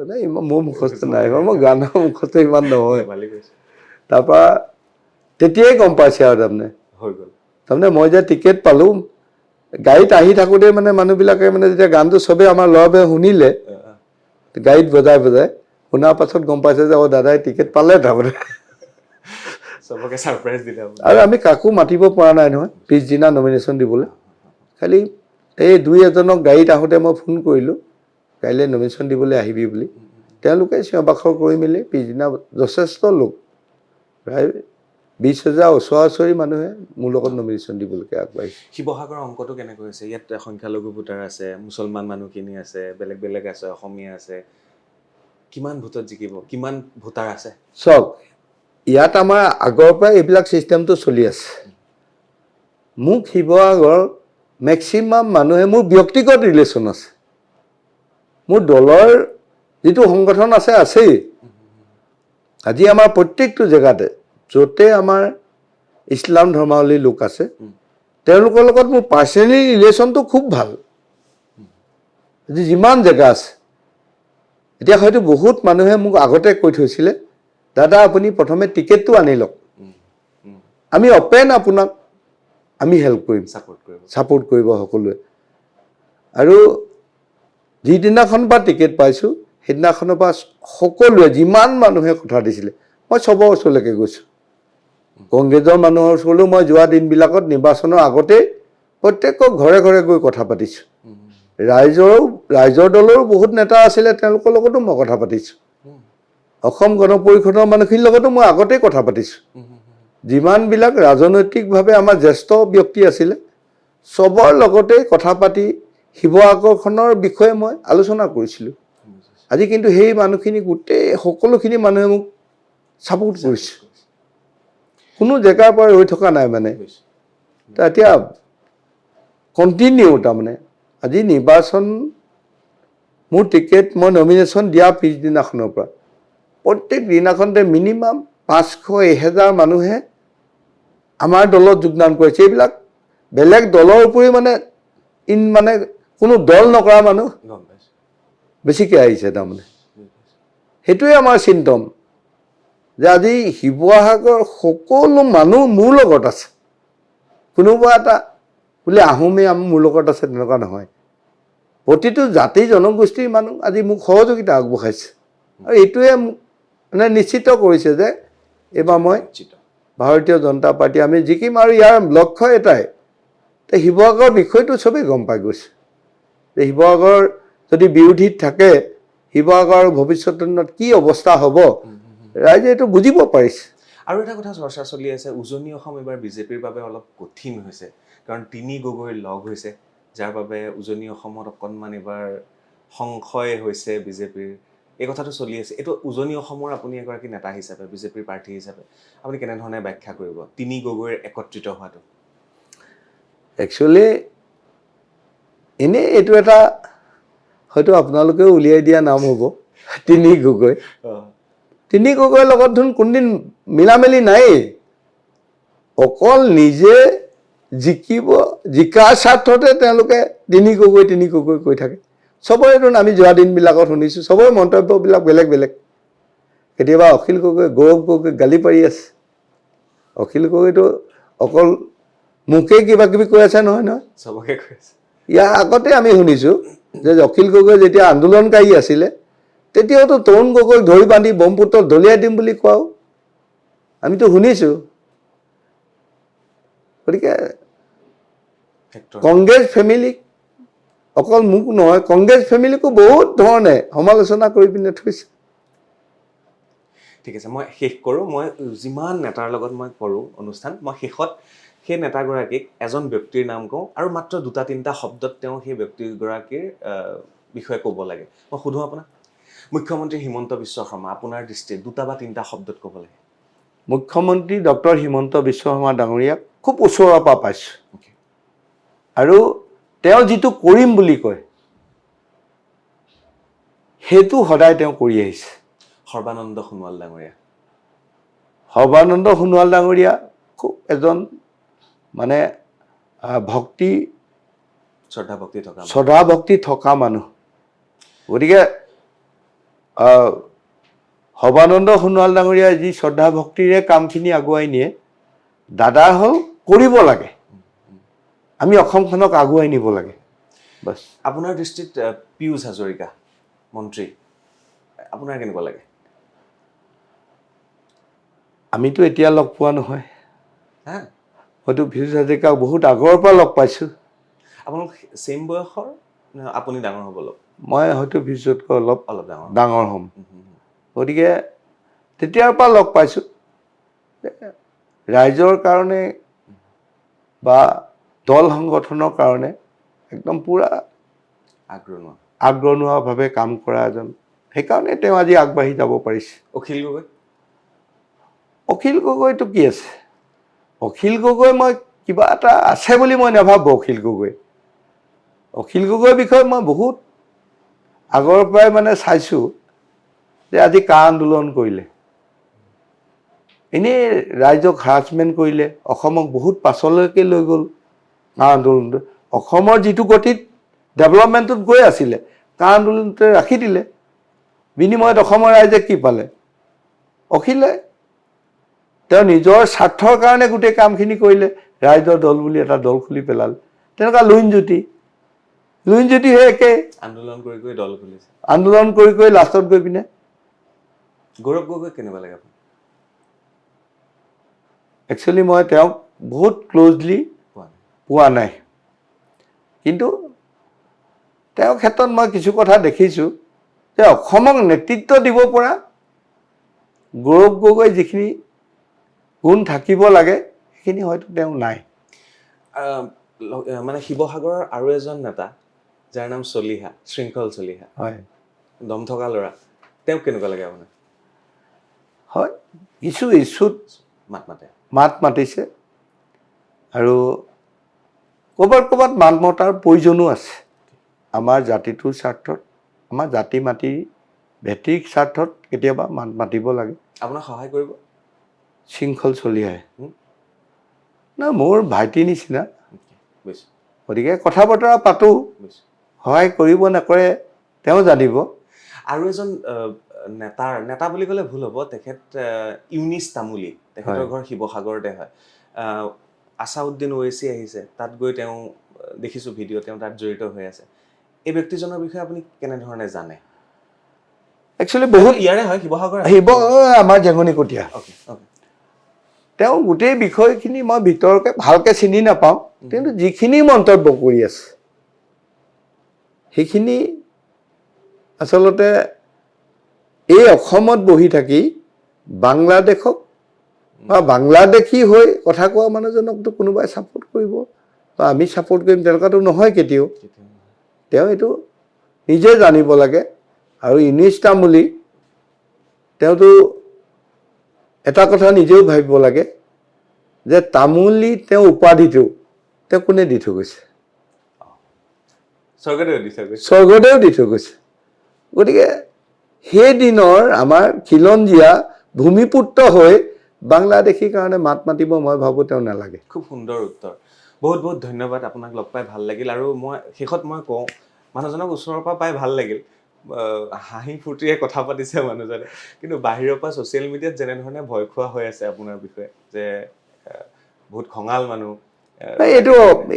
নাই মোৰ মুখস্থ নাই মই গানৰ মুখস্থ ইমান নহয় তাৰপৰা তেতিয়াই গম পাইছে আৰু তাৰমানে মই যে টিকেট পালোঁ গাড়ীত আহি থাকোঁতে মানে মানুহবিলাকে মানে যেতিয়া গানটো চবেই আমাৰ ল'ৰাবোৰে শুনিলে গাড়ীত বজাই শুনাৰ পাছত গম পাইছে যে দাদাই টিকেট পালে তাৰমানে চবকে ছাৰপ্ৰাইজ দিলে আৰু আমি কাকো মাতিব পৰা নাই নহয় পিছদিনা নমিনেশ্যন দিবলৈ খালি এই 2-এজনক গাড়ীত আহোঁতে মই ফোন কৰিলোঁ কাইলৈ নমিনেশ্যন দিবলৈ আহিবি বুলি তেওঁলোকে চিঞৰ বাখৰ কৰি মেলি পিছদিনা যথেষ্ট লোক প্ৰায় 20,000 ওচৰা-ওচৰি মানুহে মোৰ লগত নমিনেশ্যন দিবলৈকে আগবাঢ়িছে শিৱসাগৰৰ অংকটো কেনেকৈ হৈছে ইয়াত সংখ্যালঘু ভোটাৰ আছে মুছলমান মানুহখিনি আছে বেলেগ আছে অসমীয়া আছে কিমান ভোটত জিকিব কিমান ভোটাৰ আছে চাওক ইয়াত আমাৰ আগৰ পৰাই এইবিলাক ছিষ্টেমটো চলি আছে মোক শিৱসাগৰ মেক্সিমাম মানুহে মোৰ ব্যক্তিগত ৰিলেশ্যন আছে মোৰ দলৰ যিটো সংগঠন আছেই আজি আমাৰ প্ৰত্যেকটো জেগাতে য'তে আমাৰ ইছলাম ধৰ্মাৱলীৰ লোক আছে তেওঁলোকৰ লগত মোৰ পাৰ্চনেলি ৰিলেশ্যনটো খুব ভাল আজি যিমান জেগা আছে এতিয়া হয়তো বহুত মানুহে মোক আগতে কৈ থৈছিলে দাদা আপুনি প্ৰথমে টিকেটটো আনি লওক আমি অপেন আপোনাক আমি হেল্প কৰিম ছাপোৰ্ট কৰিব সকলোৱে আৰু যিদিনাখন পৰা টিকেট পাইছোঁ সেইদিনাখনৰ পৰা সকলোৱে যিমান মানুহে কথা দিছিলে মই চবৰ ওচৰলৈকে গৈছোঁ কংগ্ৰেছৰ মানুহৰ ওচৰলৈও মই যোৱা দিনবিলাকত নিৰ্বাচনৰ আগতেই প্ৰত্যেকৰ ঘৰে গৈ কথা পাতিছোঁ ৰাইজৰ দলৰো বহুত নেতা আছিলে তেওঁলোকৰ লগতো মই কথা পাতিছোঁ অসম গণ পৰিষদৰ মানুহখিনিৰ লগতো মই আগতেই কথা পাতিছোঁ যিমানবিলাক ৰাজনৈতিকভাৱে আমাৰ জ্যেষ্ঠ ব্যক্তি আছিলে চবৰ লগতেই কথা পাতি শিৱসাগৰখনৰ বিষয়ে মই আলোচনা কৰিছিলোঁ আজি কিন্তু সেই মানুহখিনি গোটেই সকলোখিনি মানুহে মোক ছাপোৰ্ট কৰিছে কোনো জেগাৰ পৰা ৰৈ থকা নাই মানে এতিয়া কণ্টিনিউ তাৰমানে আজি নিৰ্বাচন মোৰ টিকেট মই নমিনেশ্যন দিয়াৰ পিছদিনাখনৰ পৰা প্ৰত্যেক দিনাখনতে মিনিমাম 500-1000 মানুহে আমাৰ দলত যোগদান কৰিছে। এইবিলাক বেলেগ দলৰ উপৰিও মানে মানে কোনো দল নকৰা মানুহ গম পাইছোঁ। বেছিকৈ আহিছে তাৰমানে। সেইটোৱে আমাৰ চিন্তন যে আজি শিৱসাগৰ সকলো মানুহ মোৰ লগত আছে। কোনোবা এটা বোলে আহোমে মোৰ লগত আছে তেনেকুৱা নহয়। প্ৰতিটো জাতি জনগোষ্ঠীৰ মানুহ আজি মোক সহযোগিতা আগবঢ়াইছে আৰু এইটোৱে মানে নিশ্চিত কৰিছে যে এইবাৰ মই ভাৰতীয় জনতা পাৰ্টি আমি জিকিম। আৰু ইয়াৰ লক্ষ্য এটাই, শিৱসাগৰৰ বিষয়টো চবেই গম পাই গৈছে যে শিৱসাগৰ যদি বিৰোধীত থাকে শিৱসাগৰৰ ভৱিষ্যত দিনত কি অৱস্থা হ'ব ৰাইজে এইটো বুজিব পাৰিছে। আৰু এটা কথা চৰ্চা চলি আছে, উজনি অসম এইবাৰ বিজেপিৰ বাবে অলপ কঠিন হৈছে, কাৰণ 3 গগৈ লগ হৈছে, যাৰ বাবে উজনি অসমত অকণমান এইবাৰ সংশয় হৈছে বিজেপিৰ। এই কথাটো চলি আছে। এইটো উজনি অসমৰ আপুনি এগৰাকী নেতা হিচাপে, বিজেপিৰ প্ৰাৰ্থী হিচাপে আপুনি কেনেধৰণে ব্যাখ্যা কৰিব 3 গগৈৰ একত্ৰিত হোৱাটো? একচুৱেলি এনেই এইটো এটা হয়তো আপোনালোকেও উলিয়াই দিয়া নাম হ'ব 3 গগৈ। 3 গগৈৰ লগত ধোন কোনদিন মিলামেলি নায়েই। অকল নিজে জিকাৰ স্বাৰ্থতে তেওঁলোকে 3 গগৈ কৈ থাকে। চবৰে ধোন আমি যোৱা দিনবিলাকত শুনিছোঁ, চবৰে মন্তব্যবিলাক বেলেগ বেলেগ। কেতিয়াবা অখিল গগৈ, গৌৰৱ গগৈ গালি পাৰি আছে। অখিল গগৈটো অকল মোকে কিবা কিবি কৈ আছে নহয় চবকে কৈ আছে। ইয়াৰ আগতে আমি শুনিছোঁ যে অখিল গগৈ যেতিয়া আন্দোলনকাৰী আছিলে তেতিয়াওতো তৰুণ গগৈক ধৰি বান্ধি ব্ৰহ্মপুত্ৰত দলিয়াই দিম বুলি কোৱাও আমিতো শুনিছোঁ। গতিকে কংগ্ৰেছ ফেমিলিক, অকল মোক নহয়, কংগ্ৰেছ ফেমিলিকো বহুত ধৰণে সমালোচনা কৰি পিনে থৈছে। ঠিক আছে, মই শেষ কৰোঁ। মই যিমান নেতাৰ লগত মই কৰোঁ অনুষ্ঠান, মই শেষত সেই নেতাগৰাকীক এজন ব্যক্তিৰ নাম কওঁ আৰু মাত্ৰ 2-3টা শব্দত তেওঁ সেই ব্যক্তিগৰাকীৰ বিষয়ে ক'ব লাগে। মই সোধোঁ আপোনাক, মুখ্যমন্ত্ৰী হিমন্ত বিশ্ব শৰ্মা আপোনাৰ দৃষ্টিত 2 বা 3টা শব্দত ক'ব লাগে। মুখ্যমন্ত্ৰী ডক্টৰ হিমন্ত বিশ্ব শৰ্মা ডাঙৰীয়াক খুব ওচৰৰ পৰা পাইছোঁ আৰু তেওঁ যিটো কৰিম বুলি কয় সেইটো সদায় তেওঁ কৰি আহিছে। সৰ্বানন্দ সোণোৱাল ডাঙৰীয়া। সৰ্বানন্দ সোণোৱাল ডাঙৰীয়া খুব এজন মানে শ্ৰদ্ধা ভক্তি থকা মানুহ। গতিকে সৰ্বানন্দ সোণোৱাল ডাঙৰীয়াই যি শ্ৰদ্ধা ভক্তিৰে কামখিনি আগুৱাই নিয়ে, দাদা হ'ল কৰিব লাগে, আমি অসমখনক আগুৱাই নিব লাগে। বাছ। আপোনাৰ দৃষ্টিত পীয়ুষ হাজৰিকা মন্ত্ৰী আপোনাৰ কেনেকুৱা লাগে? আমিতো এতিয়া লগ পোৱা নহয়, হা, হয়তো পীয়ুষ হাজৰিকাক বহুত আগৰ পৰা লগ পাইছোঁ। আপোনালোক ছেইম বয়সৰ, আপুনি ডাঙৰ হ'ব অলপ? মই হয়তো পীয়ুষতকৈ অলপ ডাঙৰ হ'ম। গতিকে তেতিয়াৰ পৰা লগ পাইছোঁ। ৰাইজৰ কাৰণে বা দল সংগঠনৰ কাৰণে একদম পূৰা আগ্ৰহীভাৱে কাম কৰা এজন, সেইকাৰণে তেওঁ আজি আগবাঢ়ি যাব পাৰিছে। অখিল গগৈটো কি আছে? অখিল গগৈ মই কিবা এটা আছে বুলি মই নাভাবোঁ। অখিল গগৈৰ বিষয়ে মই বহুত আগৰ পৰাই মানে চাইছোঁ যে আজি কা আন্দোলন কৰিলে, এনেই ৰাইজক হাৰাচমেণ্ট কৰিলে, অসমক বহুত পাছলৈকে লৈ গ'ল কা আন্দোলনটো। অসমৰ যিটো গতিত ডেভেলপমেণ্টত গৈ আছিলে কা আন্দোলনতে ৰাখি দিলে। বিনিময়ত অসমৰ ৰাইজে কি পালে? অখিলে তেওঁ নিজৰ স্বাৰ্থৰ কাৰণে গোটেই কামখিনি কৰিলে। ৰাইজৰ দল বুলি এটা দল খুলি পেলালে। তেনেকুৱা লুইনজ্যোতি হৈ একে আন্দোলন কৰি লাষ্টত গৈ পিনে। গৌৰৱ গগৈ কেনেকুৱা লাগে? একচুৱেলি মই তেওঁক বহুত ক্ল'জলি পোৱা নাই, কিন্তু তেওঁৰ ক্ষেত্ৰত মই কিছু কথা দেখিছোঁ যে অসমক নেতৃত্ব দিব পৰা গৌৰৱ গগৈ যিখিনি গুণ থাকিব লাগে সেইখিনি হয়তো তেওঁ নাই। মানে শিৱসাগৰৰ আৰু এজন নেতা যাৰ নাম চলিহা, শৃংখল চলিহা, হয়, দম থকা ল'ৰা, তেওঁক কেনেকুৱা লাগে আপোনাৰ? হয়, কিছু ইছ্যুত মাত মাতিছে আৰু ক'ৰবাত মাত মতাৰ প্ৰয়োজনো আছে। আমাৰ জাতিটোৰ স্বাৰ্থত, আমাৰ জাতি মাটি ভেটিক স্বাৰ্থত কেতিয়াবা মাতিব লাগে, আপোনাক সহায় কৰিব? শৃংখল চলি আহে। হুম? না মোৰ ভাইটিৰ নিচিনা, বুজিছোঁ গতিকে কথা বতৰা পাতোঁ, বুজিছোঁ। সহায় কৰিব নকৰে তেওঁ জানিব। আৰু এজন নেতা বুলি ক'লে ভুল হ'ব, তেখেত ইউনিছ তামুলী, তেখেতৰ ঘৰ শিৱসাগৰতে হয়। আছাউদ্দিন ওৱেইচি আহিছে, তাত গৈ তেওঁ দেখিছোঁ ভিডিঅ', তেওঁ তাত জড়িত হৈ আছে। এই ব্যক্তিজনৰ বিষয়ে আপুনি কেনেধৰণে জানে? একচুৱেলি বহুত ইয়াৰে হয়, শিৱসাগৰ আমাৰ জেঙনি কটীয়া। Okay okay. তেওঁ গোটেই বিষয়খিনি মই ভিতৰকে ভালকৈ চিনি নাপাওঁ, কিন্তু যিখিনি মন্তব্য কৰি আছে সেইখিনি আচলতে এই অসমত বহি থাকি বাংলাদেশক বা বাংলাদেশী হৈ কথা কোৱা মানুহজনকতো কোনোবাই ছাপোৰ্ট কৰিব বা আমি ছাপোৰ্ট কৰিম তেনেকুৱাতো নহয় কেতিয়াও। তেওঁ এইটো নিজে জানিব লাগে। আৰু ইউনিছ তামুলী তেওঁতো এটা কথা নিজেও ভাবিব লাগে যে তামুলী তেওঁ উপাধিটো তেওঁ কোনে দি থৈ গৈছে? স্বৰ্গদেউ দি থৈ গৈছে। গতিকে সেই দিনৰ আমাৰ খিলঞ্জীয়া ভূমিপুত্ৰ হৈ বাংলাদেশীৰ কাৰণে মাত মাতিব মই ভাবোঁ তেওঁ নালাগে। খুব সুন্দৰ উত্তৰ। বহুত বহুত ধন্যবাদ, আপোনাক লগ পাই ভাল লাগিল। আৰু মই শেষত কওঁ, মানুহজনক ওচৰৰ পৰা পাই ভাল লাগিল, হাঁহি ফূৰ্তিৰে কথা পাতিছে মানুহজনে, কিন্তু বাহিৰৰ পৰা ছ'চিয়েল মিডিয়াত যেনেধৰণে ভয় খোৱা হৈ আছে আপোনাৰ বিষয়ে, যে বহুত খঙাল মানুহ,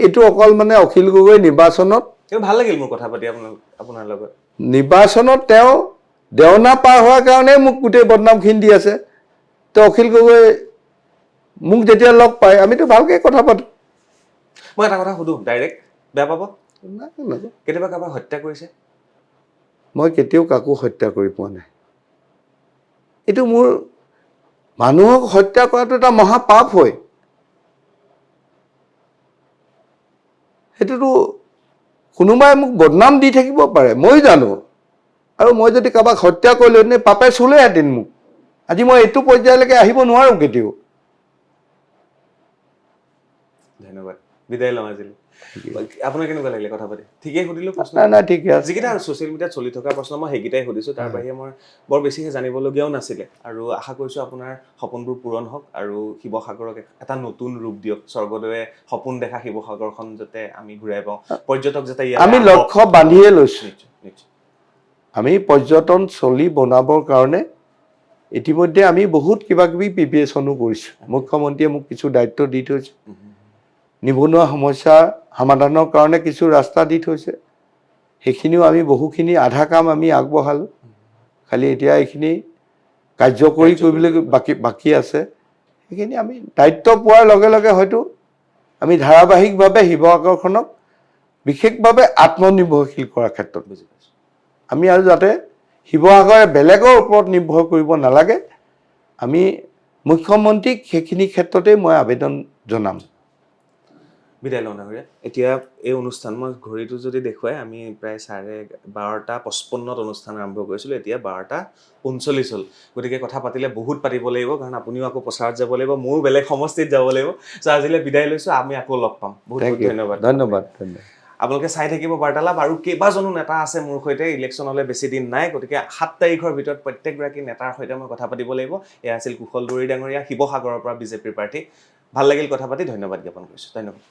এইটো অকল মানে অখিল গগৈ নিৰ্বাচনত, কিন্তু ভাল লাগিল মোৰ কথা পাতি আপোনাৰ লগত। নিৰ্বাচনত তেওঁ দেওনা পাৰ হোৱাৰ কাৰণে মোক গোটেই বদনামখিনি দি আছে। তো অখিল গগৈ মোক যেতিয়া লগ পায় আমিতো ভালকৈ কথা পাতোঁ। মই এটা কথা সুধোঁ ডাইৰেক্ট, বেয়া পাব? কেতিয়াবা কাৰোবাক হত্যা কৰিছে? মই কেতিয়াও কাকো হত্যা কৰি পোৱা নাই। এইটো মোৰ মানুহক হত্যা কৰাটো এটা মহাপাপ হয়। সেইটোতো কোনোবাই মোক বদনাম দি থাকিব পাৰে, মই জানো। আৰু মই যদি কাৰোবাক হত্যা কৰিলোঁ হেঁতেন পাপে চুলেহেঁতেন মোক। আজি মই এইটো পৰ্যায়লৈকে আহিব নোৱাৰোঁ কেতিয়াও। ধন্যবাদ, বিদায় লওঁ আজিলৈ। আপোনাৰ কেনেকুৱা লাগিলে কথা পাতি? ঠিকেই সুধিলোঁ প্ৰশ্ন? নাই ঠিকে আছে। যিকেইটা ছ'চিয়েল মিডিয়াত চলি থকা প্ৰশ্ন মই সেইকেইটাই সুধিছোঁ, তাৰ বাহিৰে মই বৰ বেছিকৈ জানিবলগীয়াও নাছিলে। আৰু আশা কৰিছোঁ আপোনাৰ সপোনবোৰ পূৰণ হওক আৰু শিৱসাগৰক এটা নতুন ৰূপ দিয়ক। স্বৰ্গদেৱে সপোন দেখা শিৱসাগৰখন যাতে আমি ঘূৰাই পাওঁ, পৰ্যটক যাতে আমি লক্ষ্য বান্ধিয়ে লৈছোঁ। নিশ্চয় নিশ্চয়। আমি পৰ্যটন চলি বনাবৰ কাৰণে ইতিমধ্যে আমি বহুত কিবা কিবি প্ৰিপেৰেশ্যনো কৰিছোঁ। মুখ্যমন্ত্ৰীয়ে মোক কিছু দায়িত্ব দি থৈছে। নিবনুৱা সমস্যা সমাধানৰ কাৰণে কিছু ৰাস্তা দি থৈছে, সেইখিনিও আমি বহুখিনি আধা কাম আমি আগবঢ়ালোঁ। খালি এতিয়া এইখিনি কাৰ্যকৰী কৰিবলৈ বাকী আছে। সেইখিনি আমি দায়িত্ব পোৱাৰ লগে লগে হয়তো আমি ধাৰাবাহিকভাৱে শিৱসাগৰখনক বিশেষভাৱে আত্মনিৰ্ভৰশীল কৰাৰ ক্ষেত্ৰত আমি আৰু যাতে শিৱসাগৰে বেলেগৰ ওপৰত নিৰ্ভৰ কৰিব নালাগে, আমি মুখ্যমন্ত্ৰীক সেইখিনি ক্ষেত্ৰতেই মই আবেদন জনাম। বিদায় লওঁ ডাঙৰীয়া। এতিয়া এই অনুষ্ঠান মই ঘড়ীটো যদি দেখুৱাই, আমি প্ৰায় 12:55 অনুষ্ঠান আৰম্ভ কৰিছিলোঁ, এতিয়া 12:39 হ'ল। গতিকে কথা পাতিলে বহুত পাতিব লাগিব, কাৰণ আপুনিও আকৌ প্ৰচাৰত যাব লাগিব, ময়ো বেলেগ সমষ্টিত যাব লাগিব। চ' আজিলৈ বিদায় লৈছোঁ, আমি আকৌ লগ পাম। বহুত বহুত ধন্যবাদ। ধন্যবাদ। আপোনালোকে চাই থাকিব বাৰ্তালাপ। আৰু কেইবাজনো নেতা আছে মোৰ সৈতে, ইলেকশ্যনলৈ বেছি দিন নাই, গতিকে 7 তাৰিখৰ ভিতৰত প্ৰত্যেকগৰাকী নেতাৰ সৈতে মই কথা পাতিব লাগিব। এয়া আছিল কুশল দুৱৰী ডাঙৰীয়া, শিৱসাগৰৰ পৰা বিজেপিৰ প্ৰাৰ্থী। ভাল লাগিল কথা পাতি, ধন্যবাদ জ্ঞাপন কৰিছোঁ। ধন্যবাদ।